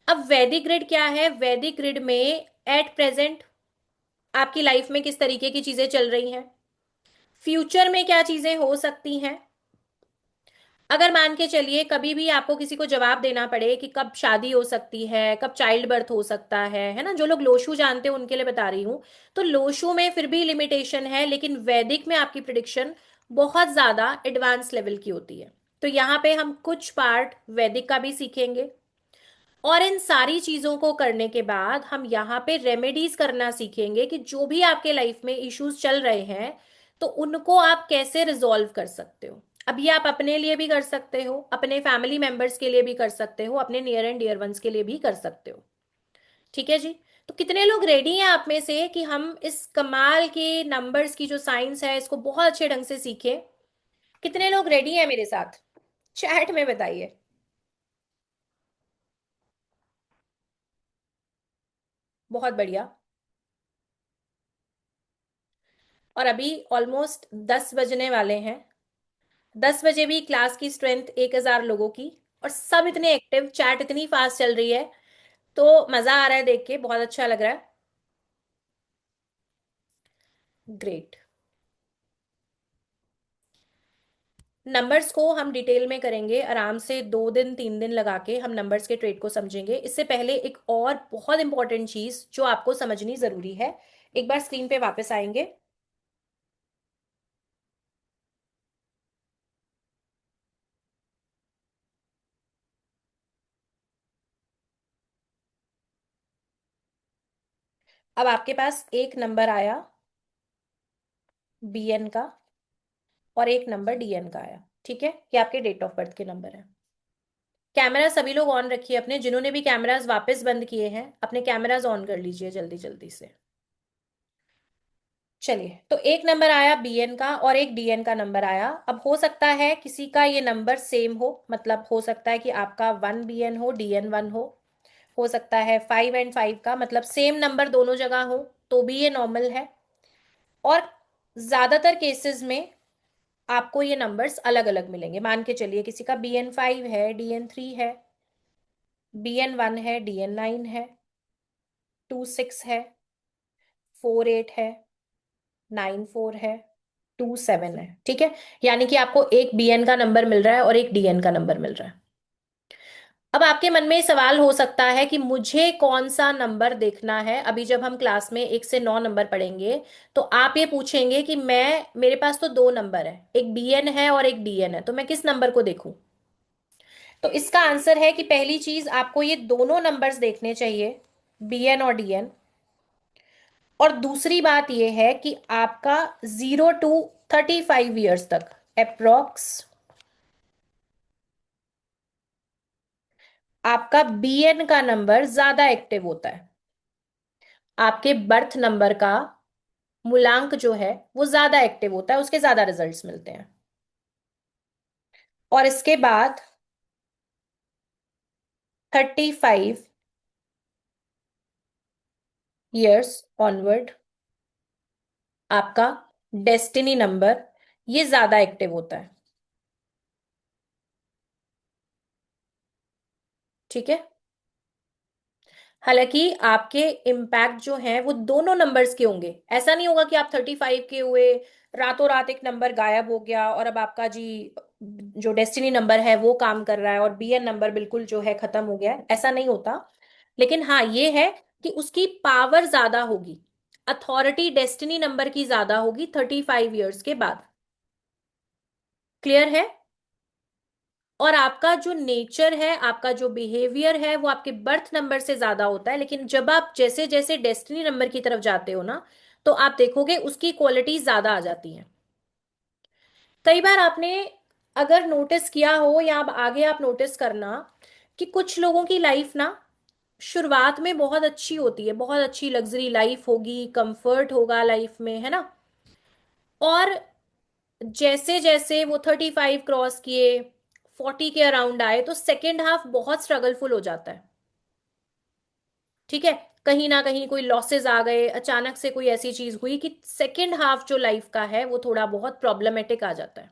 अब वैदिक ग्रिड क्या है? वैदिक ग्रिड में एट प्रेजेंट आपकी लाइफ में किस तरीके की चीजें चल रही हैं, फ्यूचर में क्या चीजें हो सकती हैं। अगर मान के चलिए कभी भी आपको किसी को जवाब देना पड़े कि कब शादी हो सकती है, कब चाइल्ड बर्थ हो सकता है ना, जो लोग लोशु जानते हैं उनके लिए बता रही हूं, तो लोशु में फिर भी लिमिटेशन है, लेकिन वैदिक में आपकी प्रिडिक्शन बहुत ज्यादा एडवांस लेवल की होती है। तो यहाँ पे हम कुछ पार्ट वैदिक का भी सीखेंगे, और इन सारी चीजों को करने के बाद हम यहाँ पे रेमेडीज करना सीखेंगे कि जो भी आपके लाइफ में इश्यूज चल रहे हैं, तो उनको आप कैसे रिजॉल्व कर सकते हो। अब ये आप अपने लिए भी कर सकते हो, अपने फैमिली मेंबर्स के लिए भी कर सकते हो, अपने नियर एंड डियर वंस के लिए भी कर सकते हो। ठीक है जी। तो कितने लोग रेडी हैं आप में से कि हम इस कमाल के नंबर्स की जो साइंस है इसको बहुत अच्छे ढंग से सीखें? कितने लोग रेडी हैं मेरे साथ? चैट में बताइए। बहुत बढ़िया। और अभी ऑलमोस्ट 10 बजने वाले हैं। 10 बजे भी क्लास की स्ट्रेंथ 1,000 लोगों की, और सब इतने एक्टिव, चैट इतनी फास्ट चल रही है। तो मजा आ रहा है देख के, बहुत अच्छा लग रहा है। ग्रेट। नंबर्स को हम डिटेल में करेंगे आराम से, 2 दिन 3 दिन लगा के हम नंबर्स के ट्रेड को समझेंगे। इससे पहले एक और बहुत इंपॉर्टेंट चीज जो आपको समझनी जरूरी है, एक बार स्क्रीन पे वापस आएंगे। अब आपके पास एक नंबर आया बीएन का, और एक नंबर डीएन का आया। ठीक है, ये आपके डेट ऑफ बर्थ के नंबर है। कैमरा सभी लोग ऑन रखिए अपने, जिन्होंने भी कैमरास वापस बंद किए हैं अपने कैमरास ऑन कर लीजिए जल्दी जल्दी से। चलिए, तो एक नंबर आया बीएन का और एक डीएन का नंबर आया। अब हो सकता है किसी का ये नंबर सेम हो, मतलब हो सकता है कि आपका 1 बीएन हो, डीएन 1 हो सकता है 5 एंड 5 का, मतलब सेम नंबर दोनों जगह हो, तो भी ये नॉर्मल है। और ज्यादातर केसेस में आपको ये नंबर्स अलग अलग मिलेंगे। मान के चलिए किसी का बीएन 5 है, डीएन 3 है, बीएन 1 है, डीएन 9 है, 2 6 है, 4 8 है, 9 4 है, 2 7 है। ठीक है, यानी कि आपको एक बीएन का नंबर मिल रहा है और एक डीएन का नंबर मिल रहा है। अब आपके मन में ये सवाल हो सकता है कि मुझे कौन सा नंबर देखना है। अभी जब हम क्लास में 1 से 9 नंबर पढ़ेंगे, तो आप ये पूछेंगे कि मैं, मेरे पास तो दो नंबर है, एक बीएन है और एक डीएन है, तो मैं किस नंबर को देखूं? तो इसका आंसर है कि पहली चीज आपको ये दोनों नंबर्स देखने चाहिए, बीएन और डीएन। और दूसरी बात यह है कि आपका 0 to 35 ईयर्स तक अप्रोक्स आपका बीएन का नंबर ज्यादा एक्टिव होता है। आपके बर्थ नंबर का मूलांक जो है वो ज्यादा एक्टिव होता है, उसके ज्यादा रिजल्ट्स मिलते हैं। और इसके बाद 35 ईयर्स ऑनवर्ड आपका डेस्टिनी नंबर ये ज्यादा एक्टिव होता है। ठीक है। हालांकि आपके इम्पैक्ट जो है वो दोनों नंबर्स के होंगे। ऐसा नहीं होगा कि आप 35 के हुए, रातों रात एक नंबर गायब हो गया और अब आपका जी जो डेस्टिनी नंबर है वो काम कर रहा है और बीएन नंबर बिल्कुल जो है खत्म हो गया है, ऐसा नहीं होता। लेकिन हाँ ये है कि उसकी पावर ज्यादा होगी, अथॉरिटी डेस्टिनी नंबर की ज्यादा होगी 35 ईयर्स के बाद। क्लियर है? और आपका जो नेचर है, आपका जो बिहेवियर है वो आपके बर्थ नंबर से ज्यादा होता है, लेकिन जब आप जैसे जैसे डेस्टिनी नंबर की तरफ जाते हो ना, तो आप देखोगे उसकी क्वालिटी ज्यादा आ जाती है। कई बार आपने अगर नोटिस किया हो, या अब आगे आप नोटिस करना, कि कुछ लोगों की लाइफ ना शुरुआत में बहुत अच्छी होती है, बहुत अच्छी लग्जरी लाइफ होगी, कंफर्ट होगा लाइफ में, है ना। और जैसे जैसे वो 35 क्रॉस किए, 40 के अराउंड आए, तो सेकेंड हाफ बहुत स्ट्रगलफुल हो जाता है। ठीक है, कहीं ना कहीं कोई लॉसेस आ गए, अचानक से कोई ऐसी चीज हुई कि सेकेंड हाफ जो लाइफ का है वो थोड़ा बहुत प्रॉब्लमेटिक आ जाता है।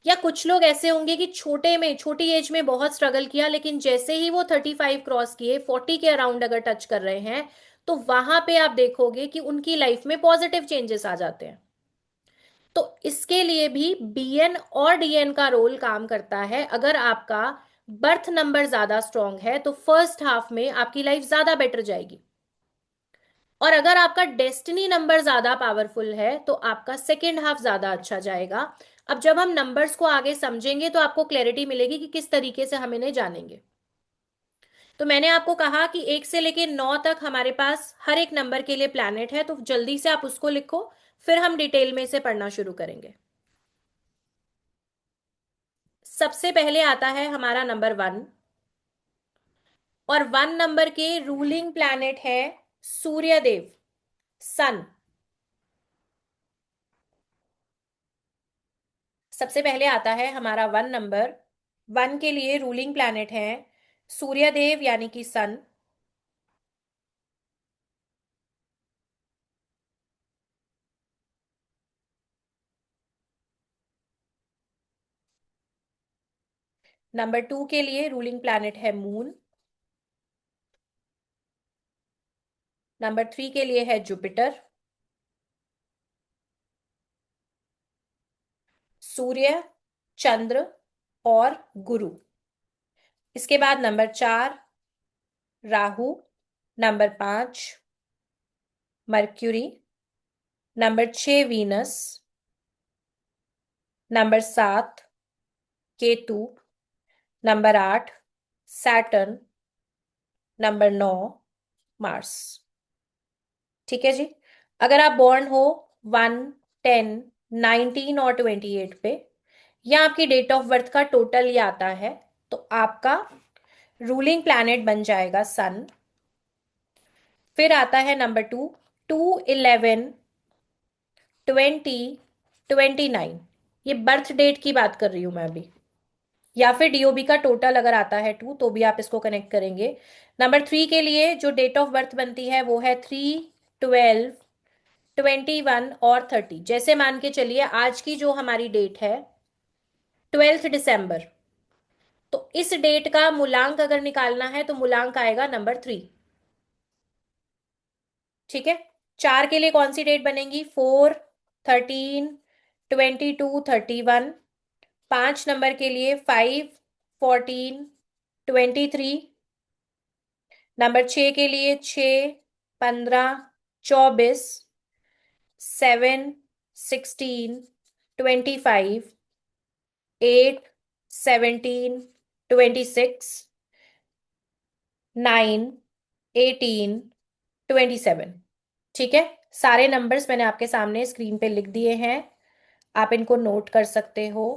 या कुछ लोग ऐसे होंगे कि छोटे में, छोटी एज में बहुत स्ट्रगल किया, लेकिन जैसे ही वो 35 क्रॉस किए, 40 के अराउंड अगर टच कर रहे हैं, तो वहां पे आप देखोगे कि उनकी लाइफ में पॉजिटिव चेंजेस आ जाते हैं। तो इसके लिए भी बीएन और डीएन का रोल काम करता है। अगर आपका बर्थ नंबर ज्यादा स्ट्रांग है तो फर्स्ट हाफ में आपकी लाइफ ज्यादा बेटर जाएगी, और अगर आपका डेस्टिनी नंबर ज्यादा पावरफुल है तो आपका सेकेंड हाफ ज्यादा अच्छा जाएगा। अब जब हम नंबर्स को आगे समझेंगे तो आपको क्लैरिटी मिलेगी कि किस तरीके से हम इन्हें जानेंगे। तो मैंने आपको कहा कि 1 से लेकर 9 तक हमारे पास हर एक नंबर के लिए प्लैनेट है, तो जल्दी से आप उसको लिखो, फिर हम डिटेल में इसे पढ़ना शुरू करेंगे। सबसे पहले आता है हमारा नंबर 1, और 1 नंबर के रूलिंग प्लैनेट है सूर्यदेव, सन। सबसे पहले आता है हमारा 1 नंबर। 1 के लिए रूलिंग प्लैनेट है सूर्यदेव यानी कि सन। नंबर 2 के लिए रूलिंग प्लैनेट है मून। नंबर 3 के लिए है जुपिटर। सूर्य, चंद्र और गुरु। इसके बाद number 4 Rahu. Number 5 mercury. Number 6 Venus. Number 7 Ketu. Number 8 Saturn. Number 9 Mars. ठीक है जी। अगर आप बॉर्न हो 1, 10, 19 और 28 पे, या आपकी डेट ऑफ बर्थ का टोटल ये आता है, तो आपका रूलिंग प्लैनेट बन जाएगा सन। फिर आता है नंबर 2, 2, 11, 20, 29। ये बर्थ डेट की बात कर रही हूं मैं अभी। या फिर डीओबी का टोटल अगर आता है 2, तो भी आप इसको कनेक्ट करेंगे। नंबर 3 के लिए जो डेट ऑफ बर्थ बनती है वो है 3, 12, 21 और 30। जैसे मान के चलिए आज की जो हमारी डेट है 12 दिसंबर, तो इस डेट का मूलांक अगर निकालना है तो मूलांक आएगा नंबर 3। ठीक है। 4 के लिए कौन सी डेट बनेगी? 4, 13, 22, 31। 5 नंबर के लिए 5, 14, 23। नंबर 6 के लिए 6, 15, 24। 7, 16, 25। 8, 17, 26। 9, 18, 27। ठीक है। सारे नंबर्स मैंने आपके सामने स्क्रीन पे लिख दिए हैं, आप इनको नोट कर सकते हो।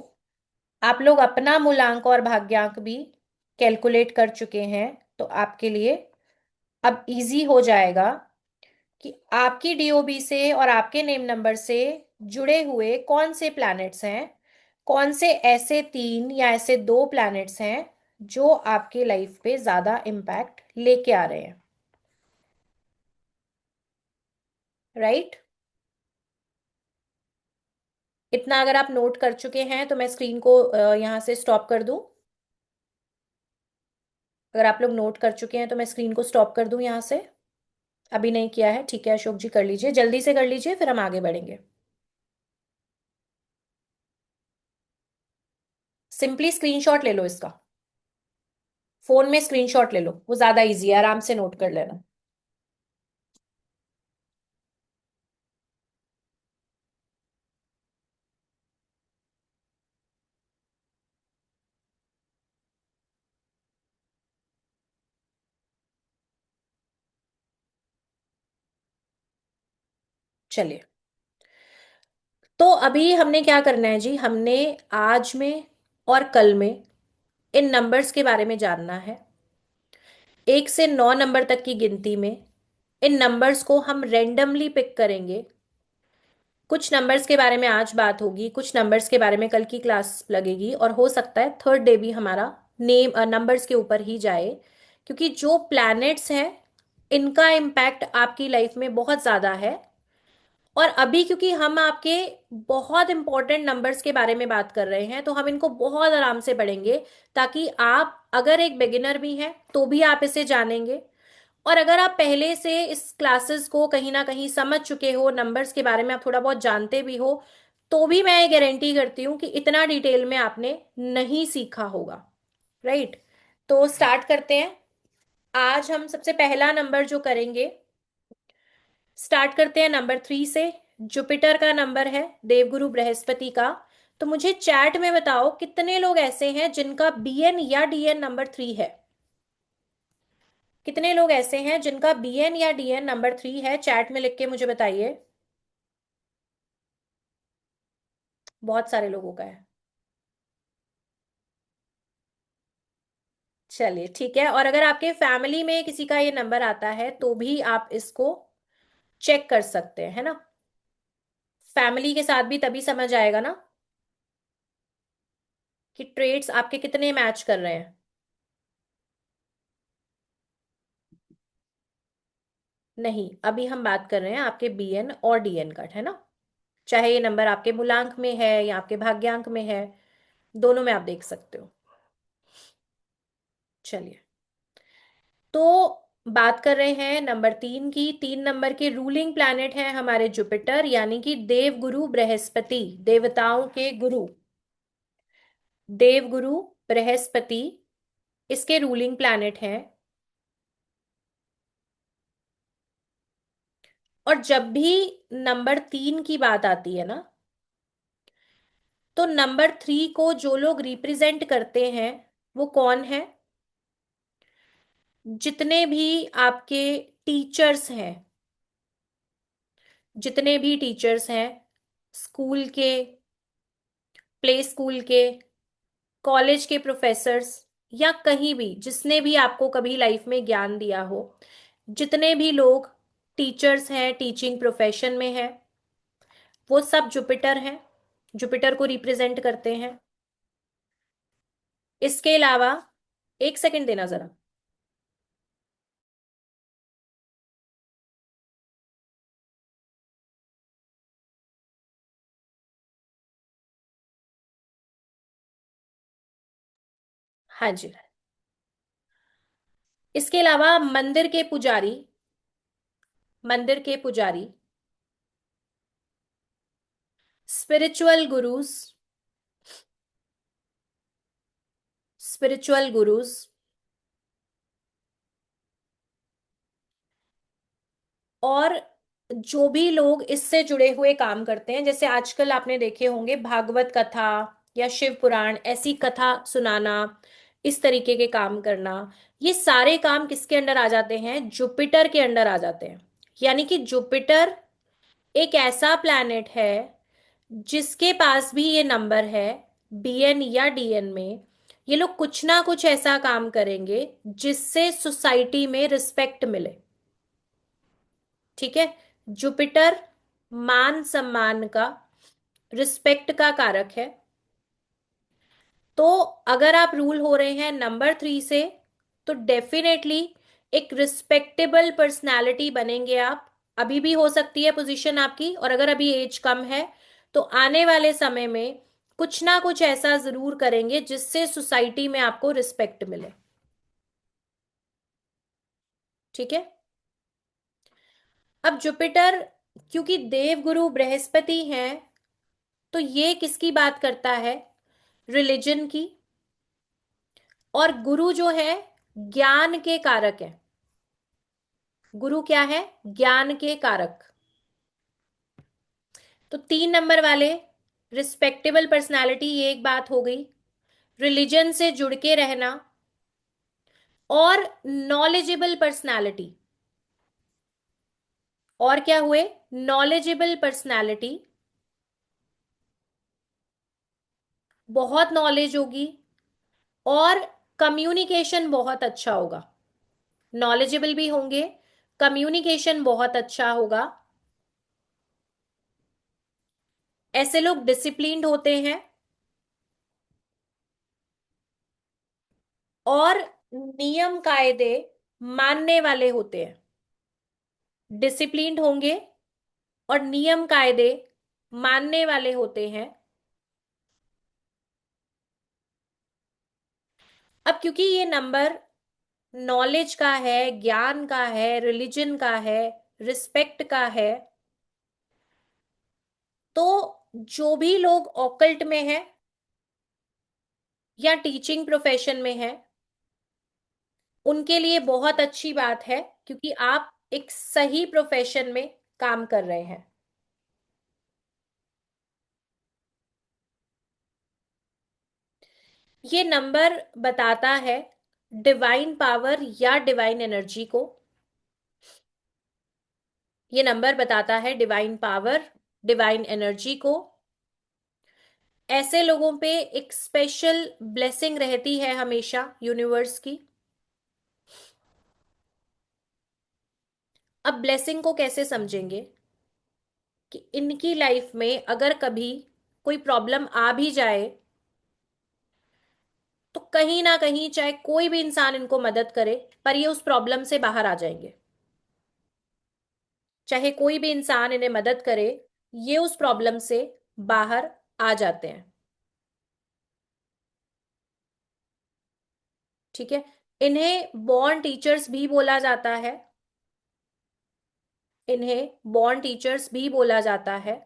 आप लोग अपना मूलांक और भाग्यांक भी कैलकुलेट कर चुके हैं, तो आपके लिए अब इजी हो जाएगा कि आपकी डीओबी से और आपके नेम नंबर से जुड़े हुए कौन से प्लैनेट्स हैं, कौन से ऐसे 3 या ऐसे 2 प्लैनेट्स हैं जो आपके लाइफ पे ज्यादा इम्पैक्ट लेके आ रहे हैं। राइट। इतना अगर आप नोट कर चुके हैं तो मैं स्क्रीन को यहाँ से स्टॉप कर दूं। अगर आप लोग नोट कर चुके हैं तो मैं स्क्रीन को स्टॉप कर दूं यहाँ से। अभी नहीं किया है? ठीक है अशोक जी, कर लीजिए, जल्दी से कर लीजिए, फिर हम आगे बढ़ेंगे। सिंपली स्क्रीनशॉट ले लो इसका, फोन में स्क्रीनशॉट ले लो, वो ज्यादा इजी है, आराम से नोट कर लेना। चलिए, तो अभी हमने क्या करना है जी, हमने आज में और कल में इन नंबर्स के बारे में जानना है। 1 से 9 नंबर तक की गिनती में इन नंबर्स को हम रेंडमली पिक करेंगे। कुछ नंबर्स के बारे में आज बात होगी, कुछ नंबर्स के बारे में कल की क्लास लगेगी, और हो सकता है थर्ड डे भी हमारा नेम नंबर्स के ऊपर ही जाए, क्योंकि जो प्लैनेट्स हैं इनका इम्पैक्ट आपकी लाइफ में बहुत ज्यादा है। और अभी क्योंकि हम आपके बहुत इंपॉर्टेंट नंबर्स के बारे में बात कर रहे हैं, तो हम इनको बहुत आराम से पढ़ेंगे, ताकि आप अगर एक बिगिनर भी हैं तो भी आप इसे जानेंगे, और अगर आप पहले से इस क्लासेस को कहीं ना कहीं समझ चुके हो, नंबर्स के बारे में आप थोड़ा बहुत जानते भी हो, तो भी मैं ये गारंटी करती हूँ कि इतना डिटेल में आपने नहीं सीखा होगा। राइट। तो स्टार्ट करते हैं। आज हम सबसे पहला नंबर जो करेंगे, स्टार्ट करते हैं नंबर 3 से। जुपिटर का नंबर है, देवगुरु बृहस्पति का। तो मुझे चैट में बताओ कितने लोग ऐसे हैं जिनका बीएन या डीएन नंबर 3 है। कितने लोग ऐसे हैं जिनका बीएन या डीएन नंबर 3 है, चैट में लिख के मुझे बताइए। बहुत सारे लोगों का है। चलिए ठीक है, और अगर आपके फैमिली में किसी का ये नंबर आता है तो भी आप इसको चेक कर सकते हैं, है ना। फैमिली के साथ भी तभी समझ आएगा ना कि ट्रेड्स आपके कितने मैच कर रहे हैं। नहीं, अभी हम बात कर रहे हैं आपके बीएन और डीएन का, है ना। चाहे ये नंबर आपके मूलांक में है या आपके भाग्यांक में है, दोनों में आप देख सकते हो। चलिए, तो बात कर रहे हैं नंबर 3 की। 3 नंबर के रूलिंग प्लैनेट हैं हमारे जुपिटर, यानी कि देवगुरु बृहस्पति, देवताओं के गुरु। देवगुरु बृहस्पति इसके रूलिंग प्लैनेट हैं। और जब भी नंबर 3 की बात आती है ना, तो नंबर 3 को जो लोग रिप्रेजेंट करते हैं वो कौन है? जितने भी आपके टीचर्स हैं, जितने भी टीचर्स हैं, स्कूल के, प्ले स्कूल के, कॉलेज के प्रोफेसर्स, या कहीं भी जिसने भी आपको कभी लाइफ में ज्ञान दिया हो, जितने भी लोग टीचर्स हैं, टीचिंग प्रोफेशन में हैं, वो सब जुपिटर हैं, जुपिटर को रिप्रेजेंट करते हैं। इसके अलावा, एक सेकंड देना जरा। हाँ जी। इसके अलावा मंदिर के पुजारी, मंदिर के पुजारी, स्पिरिचुअल गुरुज, स्पिरिचुअल गुरुज, और जो भी लोग इससे जुड़े हुए काम करते हैं, जैसे आजकल आपने देखे होंगे भागवत कथा या शिव पुराण, ऐसी कथा सुनाना, इस तरीके के काम करना, ये सारे काम किसके अंडर आ जाते हैं? जुपिटर के अंडर आ जाते हैं। यानी कि जुपिटर एक ऐसा प्लैनेट है जिसके पास भी ये नंबर है, बीएन या डीएन में, ये लोग कुछ ना कुछ ऐसा काम करेंगे जिससे सोसाइटी में रिस्पेक्ट मिले। ठीक है। जुपिटर मान सम्मान का, रिस्पेक्ट का कारक है। तो अगर आप रूल हो रहे हैं नंबर 3 से, तो डेफिनेटली एक रिस्पेक्टेबल पर्सनालिटी बनेंगे आप। अभी भी हो सकती है पोजीशन आपकी, और अगर अभी एज कम है तो आने वाले समय में कुछ ना कुछ ऐसा जरूर करेंगे जिससे सोसाइटी में आपको रिस्पेक्ट मिले। ठीक है। अब जुपिटर, क्योंकि देवगुरु बृहस्पति हैं, तो ये किसकी बात करता है? रिलीजन की। और गुरु जो है, ज्ञान के कारक है। गुरु क्या है? ज्ञान के कारक। तो 3 नंबर वाले, रिस्पेक्टेबल पर्सनालिटी, ये एक बात हो गई। रिलीजन से जुड़ के रहना, और नॉलेजेबल पर्सनालिटी। और क्या हुए? नॉलेजेबल पर्सनालिटी, बहुत नॉलेज होगी, और कम्युनिकेशन बहुत अच्छा होगा। नॉलेजेबल भी होंगे, कम्युनिकेशन बहुत अच्छा होगा। ऐसे लोग डिसिप्लिन्ड होते हैं, और नियम कायदे मानने वाले होते हैं। डिसिप्लिन्ड होंगे और नियम कायदे मानने वाले होते हैं। अब क्योंकि ये नंबर नॉलेज का है, ज्ञान का है, रिलीजन का है, रिस्पेक्ट का है, तो जो भी लोग ऑकल्ट में है या टीचिंग प्रोफेशन में है, उनके लिए बहुत अच्छी बात है, क्योंकि आप एक सही प्रोफेशन में काम कर रहे हैं। ये नंबर बताता है डिवाइन पावर या डिवाइन एनर्जी को। ये नंबर बताता है डिवाइन पावर, डिवाइन एनर्जी को। ऐसे लोगों पे एक स्पेशल ब्लेसिंग रहती है हमेशा यूनिवर्स की। अब ब्लेसिंग को कैसे समझेंगे कि इनकी लाइफ में अगर कभी कोई प्रॉब्लम आ भी जाए, तो कहीं ना कहीं चाहे कोई भी इंसान इनको मदद करे, पर ये उस प्रॉब्लम से बाहर आ जाएंगे। चाहे कोई भी इंसान इन्हें मदद करे, ये उस प्रॉब्लम से बाहर आ जाते हैं। ठीक है। इन्हें बॉर्न टीचर्स भी बोला जाता है। इन्हें बॉर्न टीचर्स भी बोला जाता है।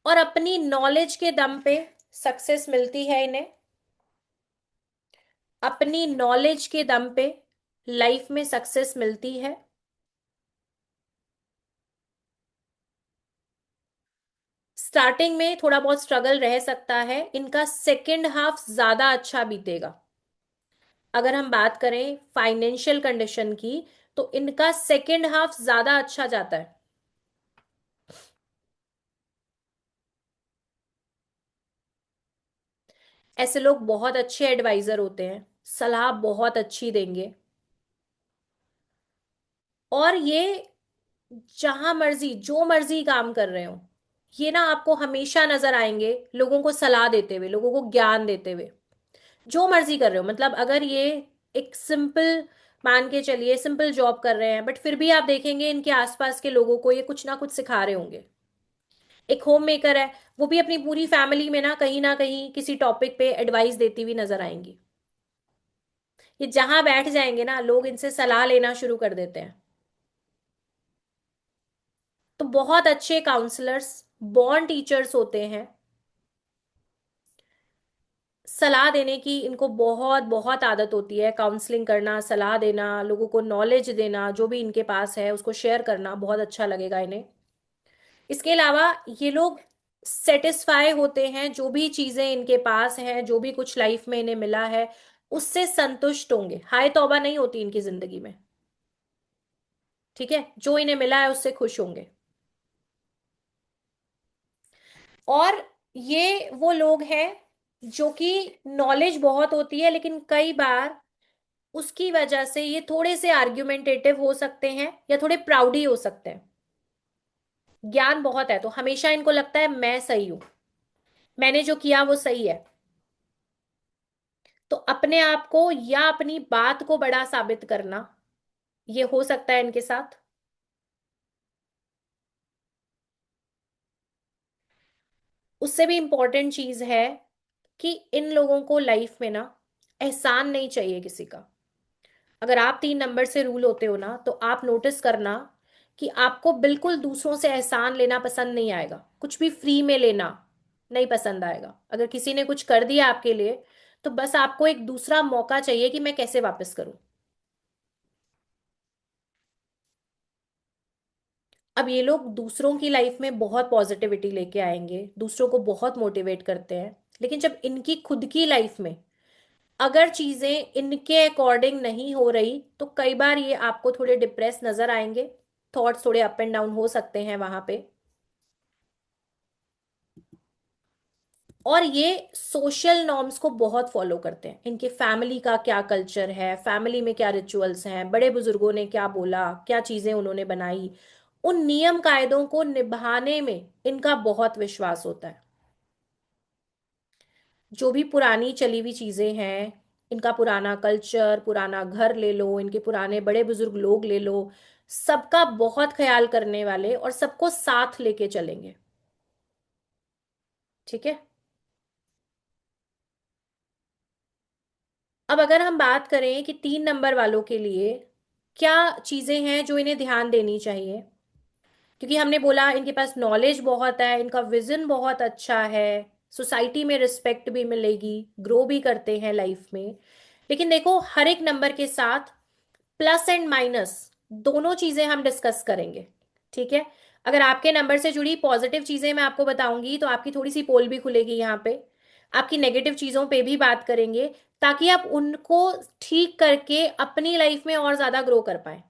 और अपनी नॉलेज के दम पे सक्सेस मिलती है इन्हें। अपनी नॉलेज के दम पे लाइफ में सक्सेस मिलती है। स्टार्टिंग में थोड़ा बहुत स्ट्रगल रह सकता है, इनका सेकेंड हाफ ज्यादा अच्छा बीतेगा। अगर हम बात करें फाइनेंशियल कंडीशन की, तो इनका सेकेंड हाफ ज्यादा अच्छा जाता है। ऐसे लोग बहुत अच्छे एडवाइजर होते हैं, सलाह बहुत अच्छी देंगे। और ये जहां मर्जी जो मर्जी काम कर रहे हो, ये ना आपको हमेशा नजर आएंगे लोगों को सलाह देते हुए, लोगों को ज्ञान देते हुए। जो मर्जी कर रहे हो, मतलब अगर ये एक सिंपल, मान के चलिए सिंपल जॉब कर रहे हैं, बट फिर भी आप देखेंगे इनके आसपास के लोगों को ये कुछ ना कुछ सिखा रहे होंगे। एक होम मेकर है, वो भी अपनी पूरी फैमिली में ना कहीं किसी टॉपिक पे एडवाइस देती हुई नजर आएंगी। ये जहां बैठ जाएंगे ना, लोग इनसे सलाह लेना शुरू कर देते हैं। तो बहुत अच्छे काउंसलर्स, बॉर्न टीचर्स होते हैं। सलाह देने की इनको बहुत बहुत आदत होती है, काउंसलिंग करना, सलाह देना, लोगों को नॉलेज देना, जो भी इनके पास है उसको शेयर करना बहुत अच्छा लगेगा इन्हें। इसके अलावा ये लोग सेटिस्फाई होते हैं, जो भी चीजें इनके पास हैं, जो भी कुछ लाइफ में इन्हें मिला है, उससे संतुष्ट होंगे। हाय तौबा नहीं होती इनकी जिंदगी में। ठीक है, जो इन्हें मिला है उससे खुश होंगे। और ये वो लोग हैं जो कि नॉलेज बहुत होती है, लेकिन कई बार उसकी वजह से ये थोड़े से आर्ग्यूमेंटेटिव हो सकते हैं या थोड़े प्राउडी हो सकते हैं। ज्ञान बहुत है तो हमेशा इनको लगता है मैं सही हूं, मैंने जो किया वो सही है। तो अपने आप को या अपनी बात को बड़ा साबित करना, ये हो सकता है इनके साथ। उससे भी इंपॉर्टेंट चीज है कि इन लोगों को लाइफ में ना एहसान नहीं चाहिए किसी का। अगर आप 3 नंबर से रूल होते हो ना, तो आप नोटिस करना कि आपको बिल्कुल दूसरों से एहसान लेना पसंद नहीं आएगा, कुछ भी फ्री में लेना नहीं पसंद आएगा। अगर किसी ने कुछ कर दिया आपके लिए, तो बस आपको एक दूसरा मौका चाहिए कि मैं कैसे वापस करूं। अब ये लोग दूसरों की लाइफ में बहुत पॉजिटिविटी लेके आएंगे, दूसरों को बहुत मोटिवेट करते हैं। लेकिन जब इनकी खुद की लाइफ में अगर चीजें इनके अकॉर्डिंग नहीं हो रही, तो कई बार ये आपको थोड़े डिप्रेस नजर आएंगे। थॉट्स थोड़े अप एंड डाउन हो सकते हैं वहां पे। और ये सोशल नॉर्म्स को बहुत फॉलो करते हैं। इनके फैमिली का क्या कल्चर है, फैमिली में क्या रिचुअल्स हैं, बड़े बुजुर्गों ने क्या बोला, क्या चीजें उन्होंने बनाई, उन नियम कायदों को निभाने में इनका बहुत विश्वास होता है। जो भी पुरानी चली हुई चीजें हैं, इनका पुराना कल्चर, पुराना घर ले लो, इनके पुराने बड़े बुजुर्ग लोग ले लो, सबका बहुत ख्याल करने वाले और सबको साथ लेके चलेंगे। ठीक है। अब अगर हम बात करें कि 3 नंबर वालों के लिए क्या चीजें हैं जो इन्हें ध्यान देनी चाहिए, क्योंकि हमने बोला इनके पास नॉलेज बहुत है, इनका विजन बहुत अच्छा है, सोसाइटी में रिस्पेक्ट भी मिलेगी, ग्रो भी करते हैं लाइफ में। लेकिन देखो, हर एक नंबर के साथ प्लस एंड माइनस दोनों चीजें हम डिस्कस करेंगे। ठीक है। अगर आपके नंबर से जुड़ी पॉजिटिव चीजें मैं आपको बताऊंगी, तो आपकी थोड़ी सी पोल भी खुलेगी यहाँ पे। आपकी नेगेटिव चीजों पे भी बात करेंगे, ताकि आप उनको ठीक करके अपनी लाइफ में और ज्यादा ग्रो कर पाए।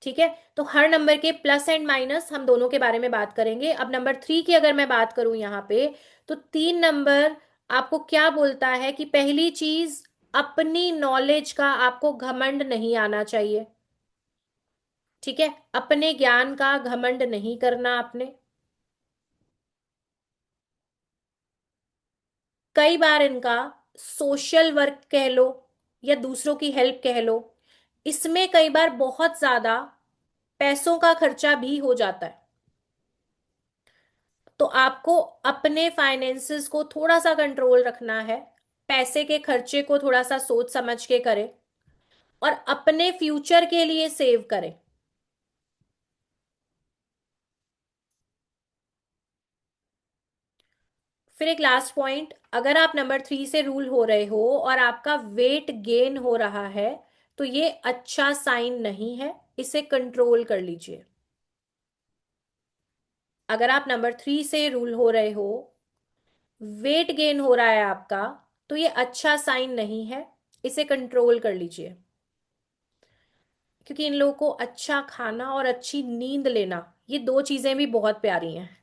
ठीक है, तो हर नंबर के प्लस एंड माइनस हम दोनों के बारे में बात करेंगे। अब नंबर 3 की अगर मैं बात करूं यहाँ पे, तो 3 नंबर आपको क्या बोलता है कि पहली चीज, अपनी नॉलेज का आपको घमंड नहीं आना चाहिए। ठीक है, अपने ज्ञान का घमंड नहीं करना आपने। कई बार इनका सोशल वर्क कह लो या दूसरों की हेल्प कह लो, इसमें कई बार बहुत ज्यादा पैसों का खर्चा भी हो जाता है। तो आपको अपने फाइनेंसेस को थोड़ा सा कंट्रोल रखना है, पैसे के खर्चे को थोड़ा सा सोच समझ के करें, और अपने फ्यूचर के लिए सेव करें। फिर एक लास्ट पॉइंट, अगर आप नंबर 3 से रूल हो रहे हो और आपका वेट गेन हो रहा है, तो ये अच्छा साइन नहीं है, इसे कंट्रोल कर लीजिए। अगर आप नंबर 3 से रूल हो रहे हो, वेट गेन हो रहा है आपका, तो ये अच्छा साइन नहीं है, इसे कंट्रोल कर लीजिए। क्योंकि इन लोगों को अच्छा खाना और अच्छी नींद लेना, ये दो चीजें भी बहुत प्यारी हैं।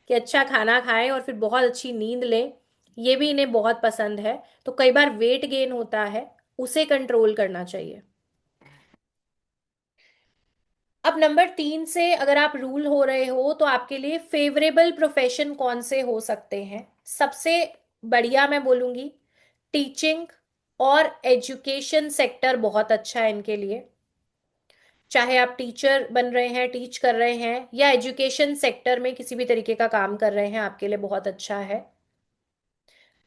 कि अच्छा खाना खाएं और फिर बहुत अच्छी नींद लें, ये भी इन्हें बहुत पसंद है। तो कई बार वेट गेन होता है, उसे कंट्रोल करना चाहिए। अब नंबर 3 से अगर आप रूल हो रहे हो, तो आपके लिए फेवरेबल प्रोफेशन कौन से हो सकते हैं? सबसे बढ़िया मैं बोलूंगी, टीचिंग और एजुकेशन सेक्टर बहुत अच्छा है इनके लिए। चाहे आप टीचर बन रहे हैं, टीच कर रहे हैं, या एजुकेशन सेक्टर में किसी भी तरीके का काम कर रहे हैं, आपके लिए बहुत अच्छा है।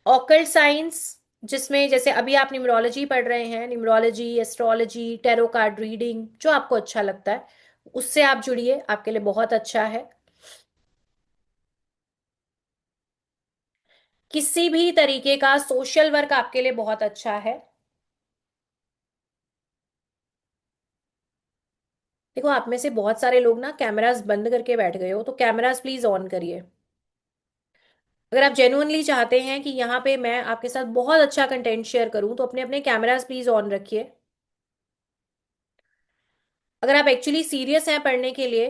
ऑकल्ट साइंस, जिसमें जैसे अभी आप न्यूमरोलॉजी पढ़ रहे हैं, numerology, astrology, tarot card reading, जो आपको अच्छा लगता है उससे आप जुड़िए, आपके लिए बहुत अच्छा है। किसी भी तरीके का सोशल वर्क आपके लिए बहुत अच्छा है। देखो, आप में से बहुत सारे लोग ना कैमरास बंद करके बैठ गए हो, तो कैमरास प्लीज ऑन करिए। अगर आप जेन्युइनली चाहते हैं कि यहाँ पे मैं आपके साथ बहुत अच्छा कंटेंट शेयर करूं, तो अपने अपने कैमरास प्लीज ऑन रखिए। अगर आप एक्चुअली सीरियस हैं पढ़ने के लिए,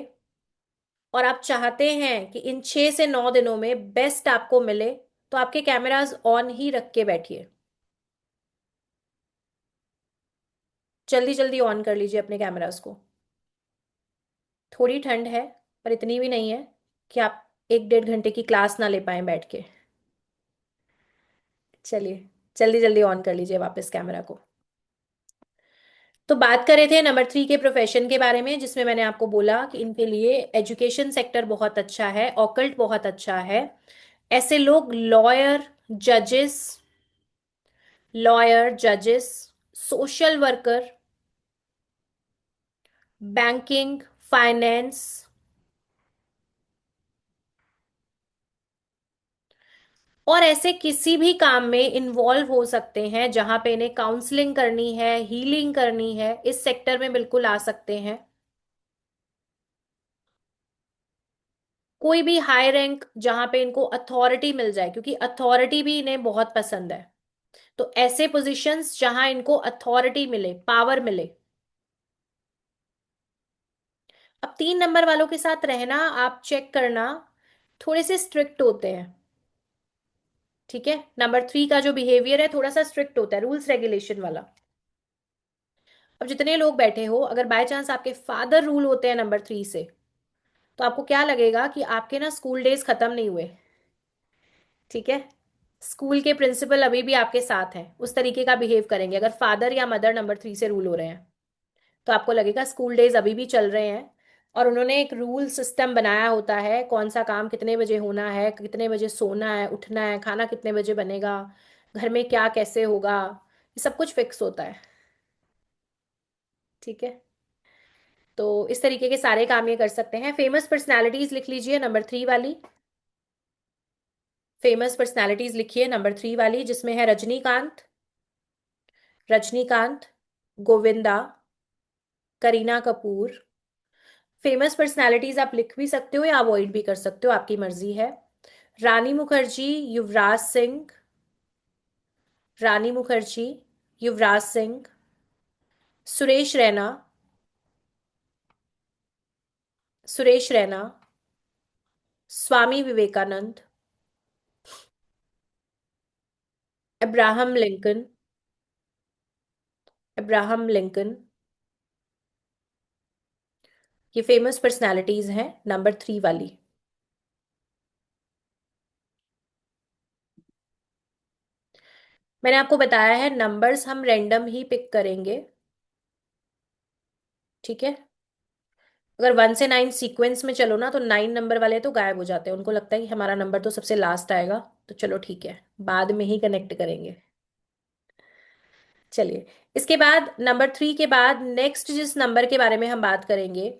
और आप चाहते हैं कि इन 6 से 9 दिनों में बेस्ट आपको मिले, तो आपके कैमरास ऑन ही रख के बैठिए। जल्दी जल्दी ऑन कर लीजिए अपने कैमरास को। थोड़ी ठंड है, पर इतनी भी नहीं है कि आप 1 1.5 घंटे की क्लास ना ले पाए बैठ के। चलिए, जल्दी जल्दी ऑन कर लीजिए वापस कैमरा को। तो बात कर रहे थे नंबर 3 के प्रोफेशन के बारे में, जिसमें मैंने आपको बोला कि इनके लिए एजुकेशन सेक्टर बहुत अच्छा है, ऑकल्ट बहुत अच्छा है। ऐसे लोग लॉयर जजेस, सोशल वर्कर, बैंकिंग, फाइनेंस, और ऐसे किसी भी काम में इन्वॉल्व हो सकते हैं जहां पे इन्हें काउंसलिंग करनी है, हीलिंग करनी है, इस सेक्टर में बिल्कुल आ सकते हैं। कोई भी हाई रैंक जहां पे इनको अथॉरिटी मिल जाए, क्योंकि अथॉरिटी भी इन्हें बहुत पसंद है। तो ऐसे पोजीशंस जहां इनको अथॉरिटी मिले, पावर मिले। अब 3 नंबर वालों के साथ रहना, आप चेक करना, थोड़े से स्ट्रिक्ट होते हैं। ठीक है, नंबर 3 का जो बिहेवियर है थोड़ा सा स्ट्रिक्ट होता है, रूल्स रेगुलेशन वाला। अब जितने लोग बैठे हो, अगर बाय चांस आपके फादर रूल होते हैं नंबर 3 से, तो आपको क्या लगेगा कि आपके ना स्कूल डेज खत्म नहीं हुए। ठीक है, स्कूल के प्रिंसिपल अभी भी आपके साथ हैं, उस तरीके का बिहेव करेंगे अगर फादर या मदर नंबर 3 से रूल हो रहे हैं। तो आपको लगेगा स्कूल डेज अभी भी चल रहे हैं, और उन्होंने एक रूल सिस्टम बनाया होता है, कौन सा काम कितने बजे होना है, कितने बजे सोना है, उठना है, खाना कितने बजे बनेगा, घर में क्या कैसे होगा, ये सब कुछ फिक्स होता है। ठीक है, तो इस तरीके के सारे काम ये कर सकते हैं। फेमस पर्सनालिटीज लिख लीजिए नंबर 3 वाली। फेमस पर्सनालिटीज लिखिए नंबर 3 वाली, जिसमें है रजनीकांत, गोविंदा, करीना कपूर। फेमस पर्सनालिटीज आप लिख भी सकते हो या अवॉइड भी कर सकते हो, आपकी मर्जी है। Rani Mukherjee, Yuvraj Singh, Rani Mukherjee, Yuvraj Singh, Suresh Raina, Suresh Raina, Swami Vivekananda, Abraham Lincoln, Abraham Lincoln. ये फेमस पर्सनालिटीज हैं, नंबर 3 वाली। मैंने आपको बताया है नंबर्स हम रैंडम ही पिक करेंगे। ठीक है। अगर 1 से 9 सीक्वेंस में चलो ना, तो 9 नंबर वाले तो गायब हो जाते हैं, उनको लगता है कि हमारा नंबर तो सबसे लास्ट आएगा। तो चलो ठीक है, बाद में ही कनेक्ट करेंगे। चलिए, इसके बाद नंबर 3 के बाद नेक्स्ट जिस नंबर के बारे में हम बात करेंगे,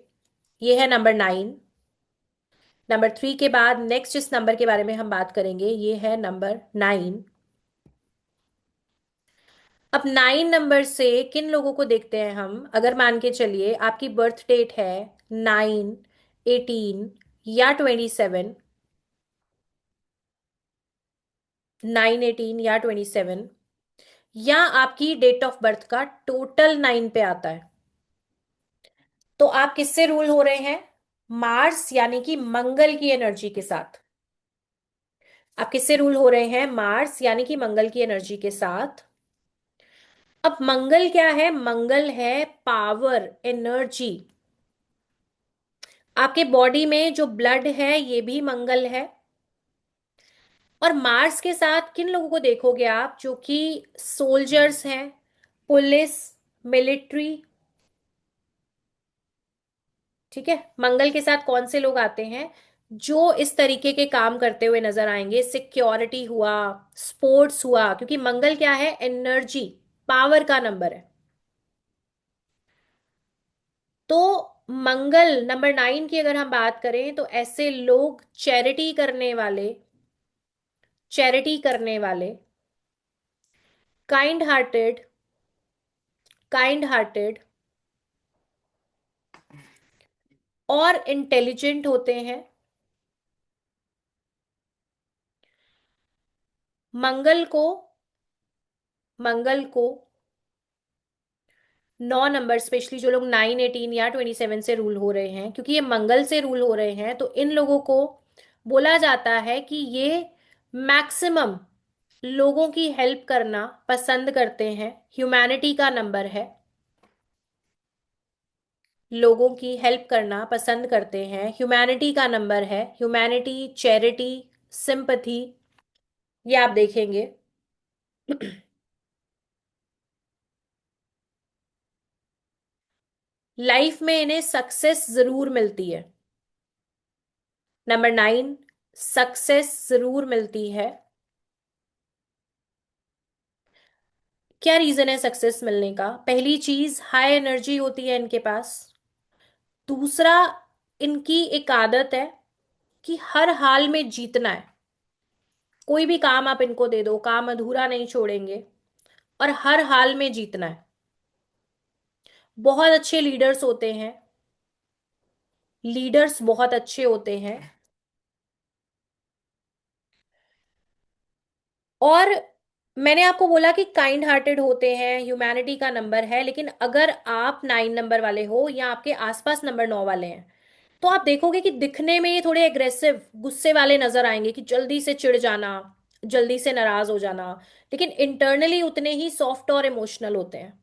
ये है नंबर 9। नंबर 3 के बाद नेक्स्ट जिस नंबर के बारे में हम बात करेंगे, ये है नंबर 9। अब 9 नंबर से किन लोगों को देखते हैं हम? अगर मान के चलिए आपकी बर्थ डेट है 9, 18 या 27, 9, 18 या 27, या आपकी डेट ऑफ बर्थ का टोटल 9 पे आता है, तो आप किससे रूल हो रहे हैं? मार्स यानी कि मंगल की एनर्जी के साथ। आप किससे रूल हो रहे हैं? मार्स यानी कि मंगल की एनर्जी के साथ। अब मंगल क्या है? मंगल है पावर, एनर्जी। आपके बॉडी में जो ब्लड है ये भी मंगल है। और मार्स के साथ किन लोगों को देखोगे आप? जो कि सोल्जर्स हैं, पुलिस, मिलिट्री। ठीक है। मंगल के साथ कौन से लोग आते हैं? जो इस तरीके के काम करते हुए नजर आएंगे, सिक्योरिटी हुआ, स्पोर्ट्स हुआ, क्योंकि मंगल क्या है? एनर्जी, पावर का नंबर है। तो मंगल नंबर 9 की अगर हम बात करें, तो ऐसे लोग चैरिटी करने वाले, चैरिटी करने वाले, काइंड हार्टेड, काइंड हार्टेड और इंटेलिजेंट होते हैं। मंगल को, मंगल को 9 नंबर, स्पेशली जो लोग 9, 18 या 27 से रूल हो रहे हैं, क्योंकि ये मंगल से रूल हो रहे हैं, तो इन लोगों को बोला जाता है कि ये मैक्सिमम लोगों की हेल्प करना पसंद करते हैं। ह्यूमैनिटी का नंबर है, लोगों की हेल्प करना पसंद करते हैं, ह्यूमैनिटी का नंबर है। ह्यूमैनिटी, चैरिटी, सिंपथी, ये आप देखेंगे। लाइफ में इन्हें सक्सेस जरूर मिलती है। नंबर 9, सक्सेस जरूर मिलती है। क्या रीजन है सक्सेस मिलने का? पहली चीज, हाई एनर्जी होती है इनके पास। दूसरा, इनकी एक आदत है कि हर हाल में जीतना है। कोई भी काम आप इनको दे दो, काम अधूरा नहीं छोड़ेंगे, और हर हाल में जीतना है। बहुत अच्छे लीडर्स होते हैं, लीडर्स बहुत अच्छे होते हैं। और मैंने आपको बोला कि काइंड हार्टेड होते हैं, ह्यूमैनिटी का नंबर है, लेकिन अगर आप 9 नंबर वाले हो या आपके आसपास नंबर 9 वाले हैं, तो आप देखोगे कि दिखने में ये थोड़े एग्रेसिव, गुस्से वाले नजर आएंगे, कि जल्दी से चिढ़ जाना, जल्दी से नाराज हो जाना, लेकिन इंटरनली उतने ही सॉफ्ट और इमोशनल होते हैं।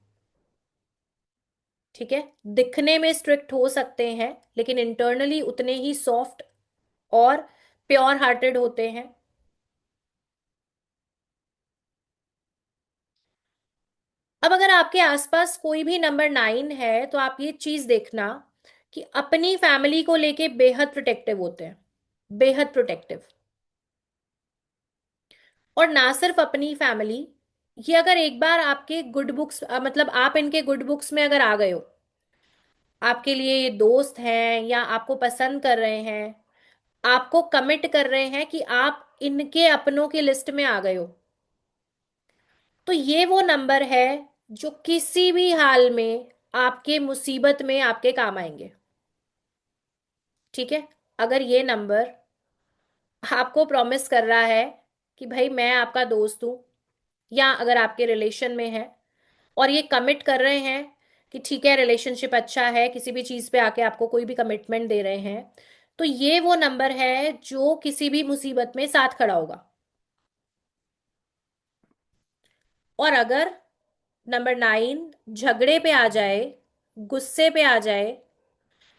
ठीक है। दिखने में स्ट्रिक्ट हो सकते हैं, लेकिन इंटरनली उतने ही सॉफ्ट और प्योर हार्टेड होते हैं। अब अगर आपके आसपास कोई भी नंबर 9 है, तो आप ये चीज देखना कि अपनी फैमिली को लेके बेहद प्रोटेक्टिव होते हैं, बेहद प्रोटेक्टिव। और ना सिर्फ अपनी फैमिली, ये अगर एक बार आपके गुड बुक्स, मतलब आप इनके गुड बुक्स में अगर आ गए हो, आपके लिए ये दोस्त हैं या आपको पसंद कर रहे हैं, आपको कमिट कर रहे हैं कि आप इनके अपनों की लिस्ट में आ गए हो, तो ये वो नंबर है जो किसी भी हाल में आपके मुसीबत में आपके काम आएंगे। ठीक है। अगर ये नंबर आपको प्रॉमिस कर रहा है कि भाई मैं आपका दोस्त हूं, या अगर आपके रिलेशन में है और ये कमिट कर रहे हैं कि ठीक है रिलेशनशिप अच्छा है, किसी भी चीज पे आके आपको कोई भी कमिटमेंट दे रहे हैं, तो ये वो नंबर है जो किसी भी मुसीबत में साथ खड़ा होगा। और अगर नंबर 9 झगड़े पे आ जाए, गुस्से पे आ जाए,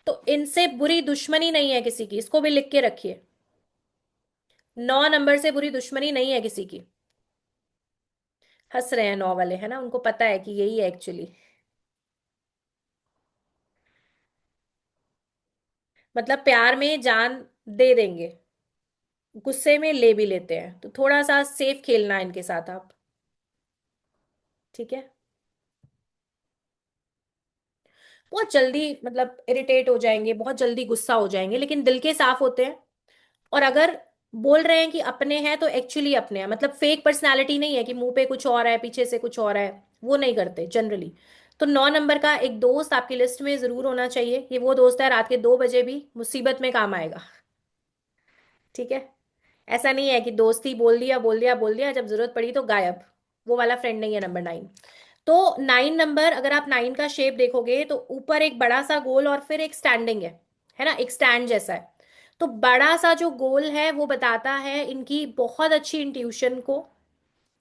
तो इनसे बुरी दुश्मनी नहीं है किसी की, इसको भी लिख के रखिए। 9 नंबर से बुरी दुश्मनी नहीं है किसी की। हंस रहे हैं 9 वाले, है ना, उनको पता है कि यही है एक्चुअली। मतलब प्यार में जान दे देंगे, गुस्से में ले भी लेते हैं, तो थोड़ा सा सेफ खेलना है इनके साथ आप। ठीक है। बहुत जल्दी मतलब इरिटेट हो जाएंगे, बहुत जल्दी गुस्सा हो जाएंगे, लेकिन दिल के साफ होते हैं। और अगर बोल रहे हैं कि अपने हैं तो एक्चुअली अपने हैं, मतलब फेक पर्सनालिटी नहीं है कि मुंह पे कुछ और है पीछे से कुछ और है, वो नहीं करते जनरली। तो 9 नंबर का एक दोस्त आपकी लिस्ट में जरूर होना चाहिए। ये वो दोस्त है रात के 2 बजे भी मुसीबत में काम आएगा। ठीक है। ऐसा नहीं है कि दोस्ती बोल दिया बोल दिया बोल दिया, जब जरूरत पड़ी तो गायब। वो वाला फ्रेंड नहीं है नंबर 9। तो 9 नंबर, अगर आप 9 का शेप देखोगे तो ऊपर एक बड़ा सा गोल और फिर एक स्टैंडिंग है ना, एक स्टैंड जैसा है। तो बड़ा सा जो गोल है वो बताता है इनकी बहुत अच्छी इंट्यूशन को,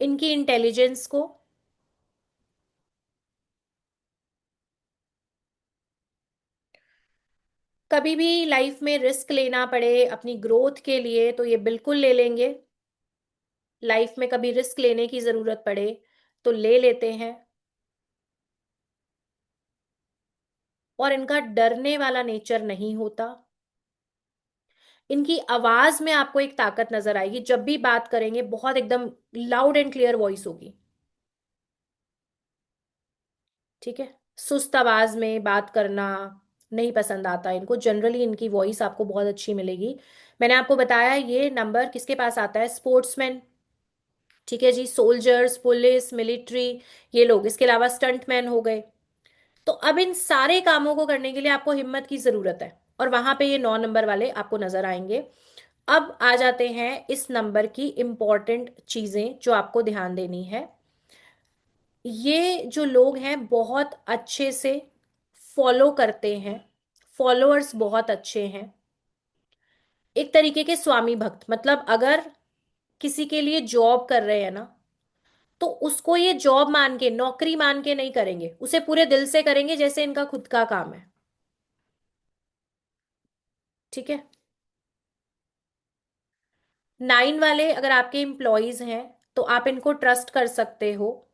इनकी इंटेलिजेंस को। कभी भी लाइफ में रिस्क लेना पड़े अपनी ग्रोथ के लिए तो ये बिल्कुल ले लेंगे। लाइफ में कभी रिस्क लेने की जरूरत पड़े तो ले लेते हैं। और इनका डरने वाला नेचर नहीं होता। इनकी आवाज में आपको एक ताकत नजर आएगी, जब भी बात करेंगे बहुत एकदम लाउड एंड क्लियर वॉइस होगी। ठीक है। सुस्त आवाज में बात करना नहीं पसंद आता इनको, जनरली इनकी वॉइस आपको बहुत अच्छी मिलेगी। मैंने आपको बताया ये नंबर किसके पास आता है, स्पोर्ट्समैन। ठीक है जी, सोल्जर्स, पुलिस, मिलिट्री, ये लोग, इसके अलावा स्टंटमैन हो गए। तो अब इन सारे कामों को करने के लिए आपको हिम्मत की जरूरत है, और वहां पे ये 9 नंबर वाले आपको नजर आएंगे। अब आ जाते हैं इस नंबर की इंपॉर्टेंट चीजें जो आपको ध्यान देनी है। ये जो लोग हैं बहुत अच्छे से फॉलो करते हैं, फॉलोअर्स बहुत अच्छे हैं। एक तरीके के स्वामी भक्त, मतलब अगर किसी के लिए जॉब कर रहे हैं ना, तो उसको ये जॉब मान के, नौकरी मान के नहीं करेंगे, उसे पूरे दिल से करेंगे जैसे इनका खुद का काम है। ठीक है। 9 वाले अगर आपके एम्प्लॉयज हैं तो आप इनको ट्रस्ट कर सकते हो,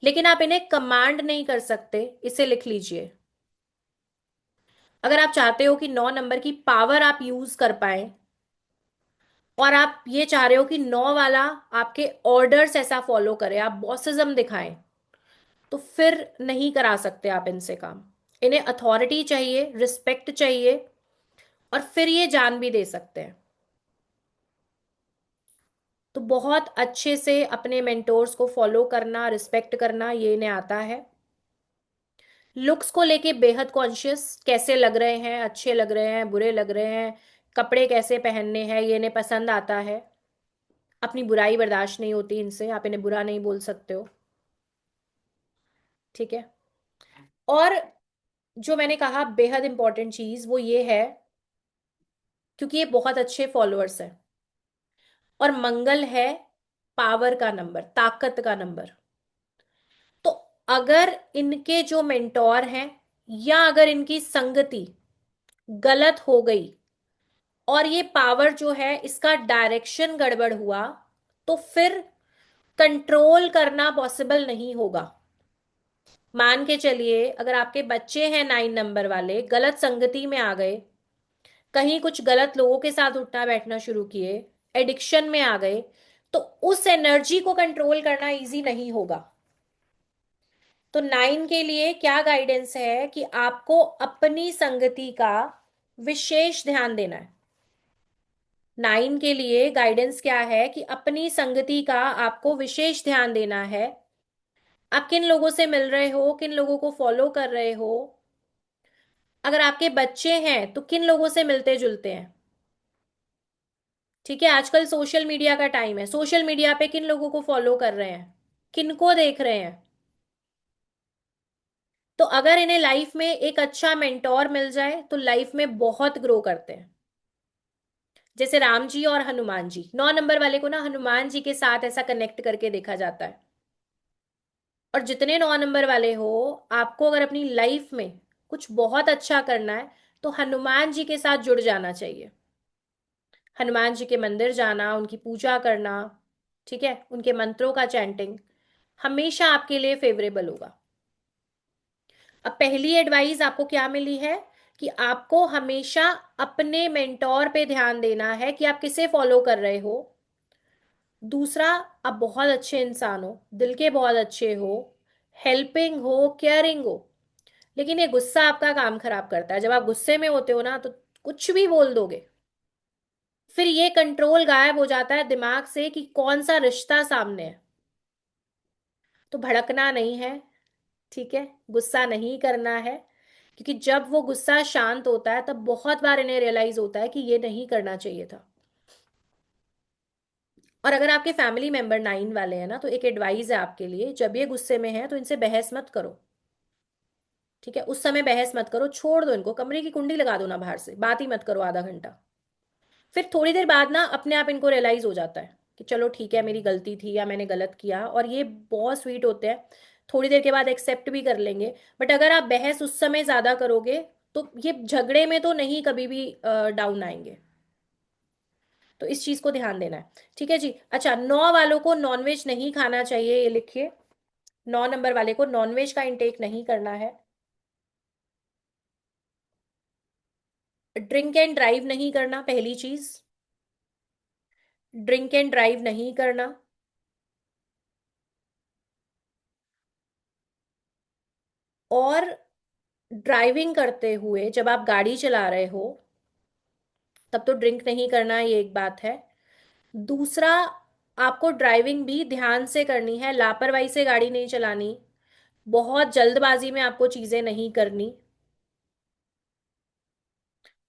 लेकिन आप इन्हें कमांड नहीं कर सकते, इसे लिख लीजिए। अगर आप चाहते हो कि 9 नंबर की पावर आप यूज कर पाए, और आप ये चाह रहे हो कि 9 वाला आपके ऑर्डर्स ऐसा फॉलो करे, आप बॉसिज्म दिखाएं, तो फिर नहीं करा सकते आप इनसे काम। इन्हें अथॉरिटी चाहिए, रिस्पेक्ट चाहिए, और फिर ये जान भी दे सकते हैं। तो बहुत अच्छे से अपने मेंटोर्स को फॉलो करना, रिस्पेक्ट करना, ये इन्हें आता है। लुक्स को लेके बेहद कॉन्शियस, कैसे लग रहे हैं, अच्छे लग रहे हैं, बुरे लग रहे हैं, कपड़े कैसे पहनने हैं, ये इन्हें पसंद आता है। अपनी बुराई बर्दाश्त नहीं होती इनसे, आप इन्हें बुरा नहीं बोल सकते हो। ठीक है। और जो मैंने कहा बेहद इंपॉर्टेंट चीज वो ये है, क्योंकि ये बहुत अच्छे फॉलोअर्स हैं, और मंगल है पावर का नंबर, ताकत का नंबर। तो अगर इनके जो मेंटोर हैं, या अगर इनकी संगति गलत हो गई और ये पावर जो है इसका डायरेक्शन गड़बड़ हुआ, तो फिर कंट्रोल करना पॉसिबल नहीं होगा। मान के चलिए अगर आपके बच्चे हैं 9 नंबर वाले, गलत संगति में आ गए, कहीं कुछ गलत लोगों के साथ उठना बैठना शुरू किए, एडिक्शन में आ गए, तो उस एनर्जी को कंट्रोल करना इजी नहीं होगा। तो 9 के लिए क्या गाइडेंस है कि आपको अपनी संगति का विशेष ध्यान देना है। 9 के लिए गाइडेंस क्या है कि अपनी संगति का आपको विशेष ध्यान देना है। आप किन लोगों से मिल रहे हो, किन लोगों को फॉलो कर रहे हो। अगर आपके बच्चे हैं तो किन लोगों से मिलते जुलते हैं। ठीक है, आजकल सोशल मीडिया का टाइम है, सोशल मीडिया पे किन लोगों को फॉलो कर रहे हैं, किनको देख रहे हैं? तो अगर इन्हें लाइफ में एक अच्छा मेंटोर मिल जाए तो लाइफ में बहुत ग्रो करते हैं। जैसे राम जी और हनुमान जी, 9 नंबर वाले को ना हनुमान जी के साथ ऐसा कनेक्ट करके देखा जाता है। और जितने 9 नंबर वाले हो, आपको अगर अपनी लाइफ में कुछ बहुत अच्छा करना है तो हनुमान जी के साथ जुड़ जाना चाहिए। हनुमान जी के मंदिर जाना, उनकी पूजा करना, ठीक है, उनके मंत्रों का चैंटिंग हमेशा आपके लिए फेवरेबल होगा। अब पहली एडवाइस आपको क्या मिली है कि आपको हमेशा अपने मेंटोर पे ध्यान देना है कि आप किसे फॉलो कर रहे हो। दूसरा, आप बहुत अच्छे इंसान हो, दिल के बहुत अच्छे हो, हेल्पिंग हो, केयरिंग हो, लेकिन ये गुस्सा आपका काम खराब करता है। जब आप गुस्से में होते हो ना तो कुछ भी बोल दोगे, फिर ये कंट्रोल गायब हो जाता है दिमाग से कि कौन सा रिश्ता सामने है। तो भड़कना नहीं है, ठीक है, गुस्सा नहीं करना है, क्योंकि जब वो गुस्सा शांत होता है तब बहुत बार इन्हें रियलाइज होता है कि ये नहीं करना चाहिए था। और अगर आपके फैमिली मेंबर 9 वाले हैं ना, तो एक एडवाइस है आपके लिए, जब ये गुस्से में है तो इनसे बहस मत करो। ठीक है, उस समय बहस मत करो, छोड़ दो इनको, कमरे की कुंडी लगा दो ना बाहर से, बात ही मत करो आधा घंटा। फिर थोड़ी देर बाद ना अपने आप इनको रियलाइज हो जाता है कि चलो ठीक है, मेरी गलती थी या मैंने गलत किया, और ये बहुत स्वीट होते हैं, थोड़ी देर के बाद एक्सेप्ट भी कर लेंगे। बट अगर आप बहस उस समय ज्यादा करोगे तो ये झगड़े में तो नहीं कभी भी डाउन आएंगे। तो इस चीज को ध्यान देना है। ठीक है जी। अच्छा, 9 वालों को नॉनवेज नहीं खाना चाहिए, ये लिखिए। 9 नंबर वाले को नॉनवेज का इंटेक नहीं करना है। ड्रिंक एंड ड्राइव नहीं करना, पहली चीज। ड्रिंक एंड ड्राइव नहीं करना। और ड्राइविंग करते हुए जब आप गाड़ी चला रहे हो तब तो ड्रिंक नहीं करना, ये एक बात है। दूसरा, आपको ड्राइविंग भी ध्यान से करनी है, लापरवाही से गाड़ी नहीं चलानी, बहुत जल्दबाजी में आपको चीजें नहीं करनी,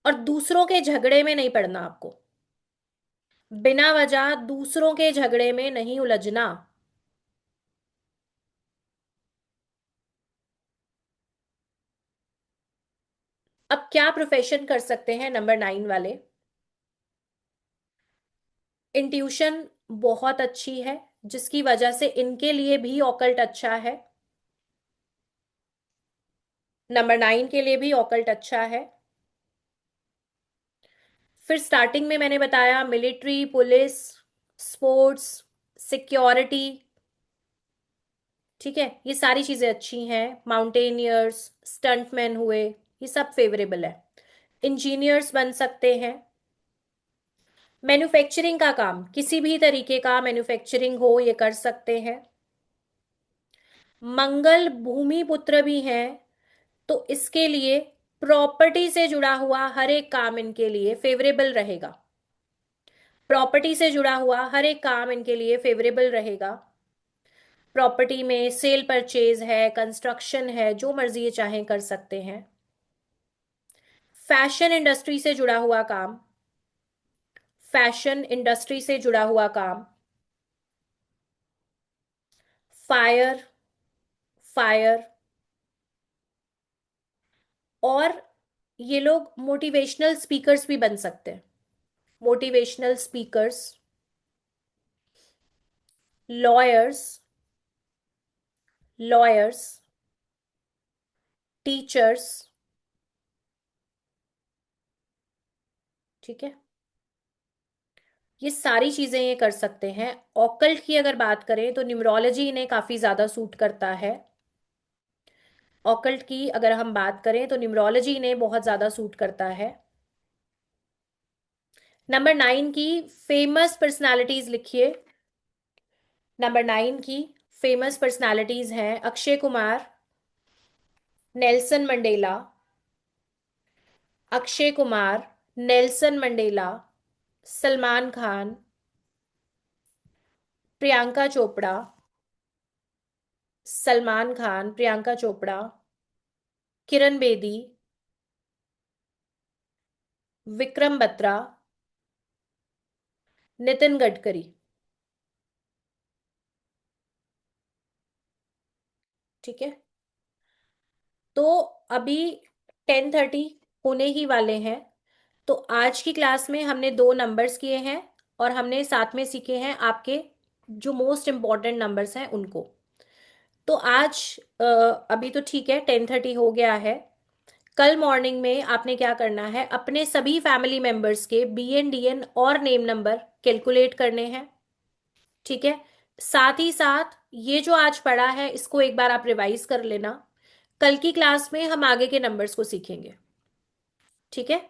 और दूसरों के झगड़े में नहीं पड़ना आपको। बिना वजह दूसरों के झगड़े में नहीं उलझना। अब क्या प्रोफेशन कर सकते हैं नंबर 9 वाले? इंट्यूशन बहुत अच्छी है, जिसकी वजह से इनके लिए भी ऑकल्ट अच्छा है। नंबर 9 के लिए भी ऑकल्ट अच्छा है। फिर स्टार्टिंग में मैंने बताया मिलिट्री, पुलिस, स्पोर्ट्स, सिक्योरिटी, ठीक है, ये सारी चीजें अच्छी हैं। माउंटेनियर्स, स्टंटमैन हुए, ये सब फेवरेबल है। इंजीनियर्स बन सकते हैं। मैन्युफैक्चरिंग का काम, किसी भी तरीके का मैन्युफैक्चरिंग हो, ये कर सकते हैं। मंगल भूमि पुत्र भी हैं, तो इसके लिए प्रॉपर्टी से जुड़ा हुआ हर एक काम इनके लिए फेवरेबल रहेगा। प्रॉपर्टी से जुड़ा हुआ हर एक काम इनके लिए फेवरेबल रहेगा। प्रॉपर्टी में सेल परचेज है, कंस्ट्रक्शन है, जो मर्जी ये चाहें कर सकते हैं। फैशन इंडस्ट्री से जुड़ा हुआ काम, फैशन इंडस्ट्री से जुड़ा हुआ काम, फायर, फायर, और ये लोग मोटिवेशनल स्पीकर्स भी बन सकते हैं। Motivational speakers, lawyers, lawyers, teachers, ठीक है, ये सारी चीजें ये कर सकते हैं। ऑकल्ट की अगर बात करें तो न्यूमरोलॉजी इन्हें काफी ज्यादा सूट करता है। ऑकल्ट की अगर हम बात करें तो न्यूमरोलॉजी इन्हें बहुत ज्यादा सूट करता है। नंबर 9 की फेमस पर्सनालिटीज लिखिए। नंबर 9 की फेमस पर्सनालिटीज हैं Akshay Kumar, Nelson Mandela, Akshay Kumar, Nelson Mandela, Salman Khan, Priyanka Chopra, Salman Khan, Priyanka Chopra, Kiran Bedi, Vikram Batra, Nitin Gadkari. ठीक है। तो अभी 10:30 होने ही वाले हैं। तो आज की क्लास में हमने दो नंबर्स किए हैं, और हमने साथ में सीखे हैं आपके जो मोस्ट इम्पॉर्टेंट नंबर्स हैं उनको। तो आज अभी तो ठीक है, 10:30 हो गया है। कल मॉर्निंग में आपने क्या करना है, अपने सभी फैमिली मेंबर्स के BN DN और नेम नंबर कैलकुलेट करने हैं। ठीक है। साथ ही साथ ये जो आज पढ़ा है इसको एक बार आप रिवाइज कर लेना। कल की क्लास में हम आगे के नंबर्स को सीखेंगे। ठीक है।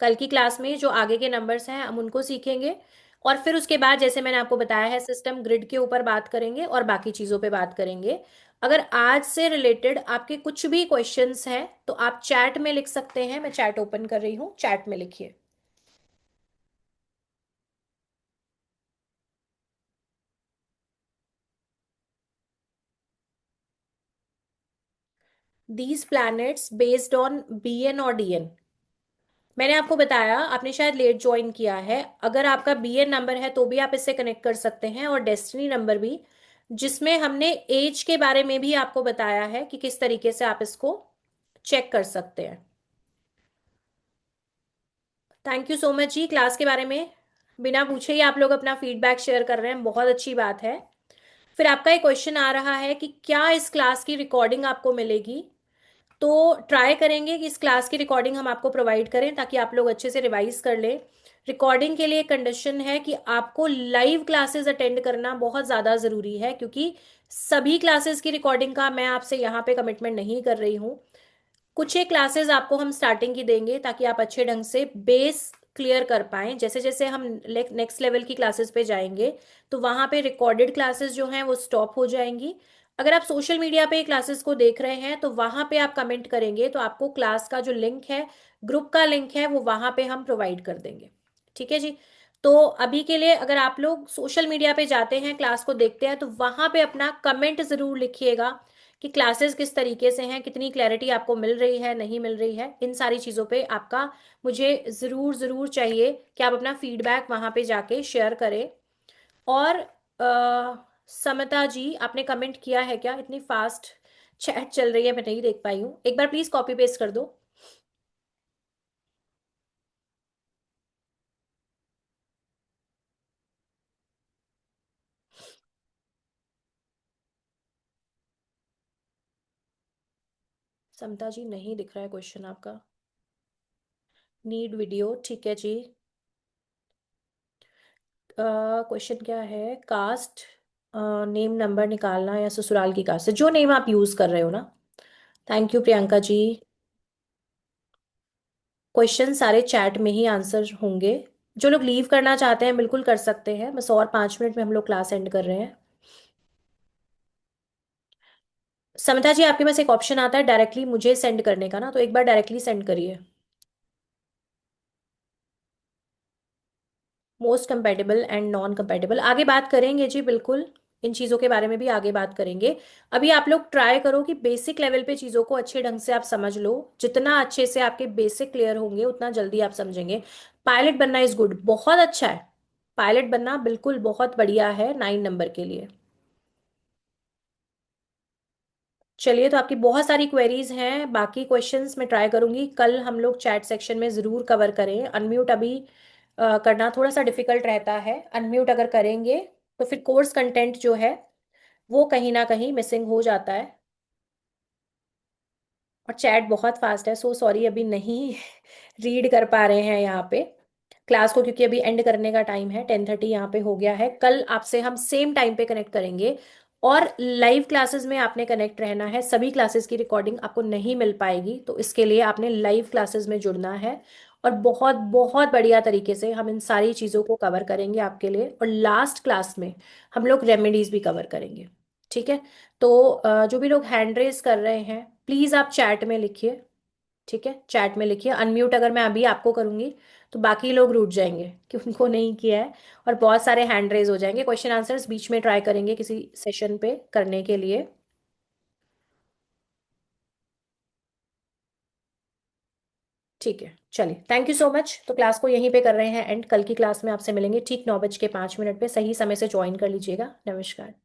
कल की क्लास में जो आगे के नंबर्स हैं हम उनको सीखेंगे, और फिर उसके बाद जैसे मैंने आपको बताया है सिस्टम ग्रिड के ऊपर बात करेंगे और बाकी चीजों पे बात करेंगे। अगर आज से रिलेटेड आपके कुछ भी क्वेश्चंस हैं तो आप चैट में लिख सकते हैं। मैं चैट ओपन कर रही हूँ, चैट में लिखिए। These planets based on BN और DN। मैंने आपको बताया, आपने शायद लेट ज्वाइन किया है, अगर आपका BN नंबर है तो भी आप इससे कनेक्ट कर सकते हैं, और डेस्टिनी नंबर भी, जिसमें हमने एज के बारे में भी आपको बताया है कि किस तरीके से आप इसको चेक कर सकते हैं। Thank you so much ji. Class के बारे में बिना पूछे ही आप लोग अपना फीडबैक शेयर कर रहे हैं, बहुत अच्छी बात है। फिर आपका एक क्वेश्चन आ रहा है कि क्या इस क्लास की रिकॉर्डिंग आपको मिलेगी। तो ट्राई करेंगे कि इस क्लास की रिकॉर्डिंग हम आपको प्रोवाइड करें ताकि आप लोग अच्छे से रिवाइज कर लें। रिकॉर्डिंग के लिए कंडीशन है कि आपको लाइव क्लासेस अटेंड करना बहुत ज़्यादा ज़रूरी है, क्योंकि सभी क्लासेस की रिकॉर्डिंग का मैं आपसे यहाँ पे कमिटमेंट नहीं कर रही हूँ। कुछ एक क्लासेस आपको हम स्टार्टिंग की देंगे ताकि आप अच्छे ढंग से बेस क्लियर कर पाएं। जैसे जैसे हम नेक्स्ट लेवल की क्लासेस पे जाएंगे तो वहां पे रिकॉर्डेड क्लासेस जो हैं वो स्टॉप हो जाएंगी। अगर आप सोशल मीडिया पे क्लासेस को देख रहे हैं तो वहां पे आप कमेंट करेंगे तो आपको क्लास का जो लिंक है, ग्रुप का लिंक है, वो वहां पे हम प्रोवाइड कर देंगे। ठीक है जी। तो अभी के लिए अगर आप लोग सोशल मीडिया पे जाते हैं, क्लास को देखते हैं, तो वहां पे अपना कमेंट जरूर लिखिएगा कि क्लासेस किस तरीके से हैं, कितनी क्लैरिटी आपको मिल रही है, नहीं मिल रही है। इन सारी चीज़ों पे आपका मुझे ज़रूर ज़रूर चाहिए कि आप अपना फीडबैक वहाँ पे जाके शेयर करें। और समता जी, आपने कमेंट किया है क्या? इतनी फास्ट चैट चल रही है, मैं नहीं देख पाई हूँ। एक बार प्लीज़ कॉपी पेस्ट कर दो। समता जी, नहीं दिख रहा है क्वेश्चन आपका। नीड वीडियो, ठीक है जी। क्वेश्चन क्या है? कास्ट, नेम नंबर निकालना या ससुराल की कास्ट से, जो नेम आप यूज़ कर रहे हो ना। Thank you Priyanka ji. Question सारे चैट में ही आंसर होंगे। जो लोग लीव करना चाहते हैं बिल्कुल कर सकते हैं, बस और 5 मिनट में हम लोग क्लास एंड कर रहे हैं। समता जी, आपके पास एक ऑप्शन आता है डायरेक्टली मुझे सेंड करने का ना, तो एक बार डायरेक्टली सेंड करिए। Most compatible and non compatible आगे बात करेंगे जी, बिल्कुल। इन चीज़ों के बारे में भी आगे बात करेंगे। अभी आप लोग ट्राई करो कि बेसिक लेवल पे चीज़ों को अच्छे ढंग से आप समझ लो। जितना अच्छे से आपके बेसिक क्लियर होंगे उतना जल्दी आप समझेंगे। पायलट बनना इज गुड, बहुत अच्छा है। पायलट बनना बिल्कुल बहुत बढ़िया है 9 नंबर के लिए। चलिए, तो आपकी बहुत सारी क्वेरीज हैं, बाकी क्वेश्चंस मैं ट्राई करूंगी कल हम लोग चैट सेक्शन में ज़रूर कवर करें। अनम्यूट अभी करना थोड़ा सा डिफिकल्ट रहता है। अनम्यूट अगर करेंगे तो फिर कोर्स कंटेंट जो है वो कहीं ना कहीं मिसिंग हो जाता है। और चैट बहुत फास्ट है, सो सॉरी अभी नहीं रीड कर पा रहे हैं यहाँ पे क्लास को, क्योंकि अभी एंड करने का टाइम है। 10:30 यहाँ पे हो गया है। कल आपसे हम सेम टाइम पे कनेक्ट करेंगे, और लाइव क्लासेस में आपने कनेक्ट रहना है। सभी क्लासेस की रिकॉर्डिंग आपको नहीं मिल पाएगी, तो इसके लिए आपने लाइव क्लासेस में जुड़ना है। और बहुत बहुत बढ़िया तरीके से हम इन सारी चीज़ों को कवर करेंगे आपके लिए, और लास्ट क्लास में हम लोग रेमेडीज भी कवर करेंगे। ठीक है। तो जो भी लोग हैंड रेज कर रहे हैं प्लीज़ आप चैट में लिखिए। ठीक है, चैट में लिखिए। अनम्यूट अगर मैं अभी आपको करूंगी तो बाकी लोग रूठ जाएंगे कि उनको नहीं किया है, और बहुत सारे हैंड रेज हो जाएंगे। क्वेश्चन आंसर्स बीच में ट्राई करेंगे किसी सेशन पे करने के लिए। ठीक है, चलिए, थैंक यू सो मच। तो क्लास को यहीं पे कर रहे हैं एंड, कल की क्लास में आपसे मिलेंगे ठीक 9:05 पे, सही समय से ज्वाइन कर लीजिएगा। नमस्कार।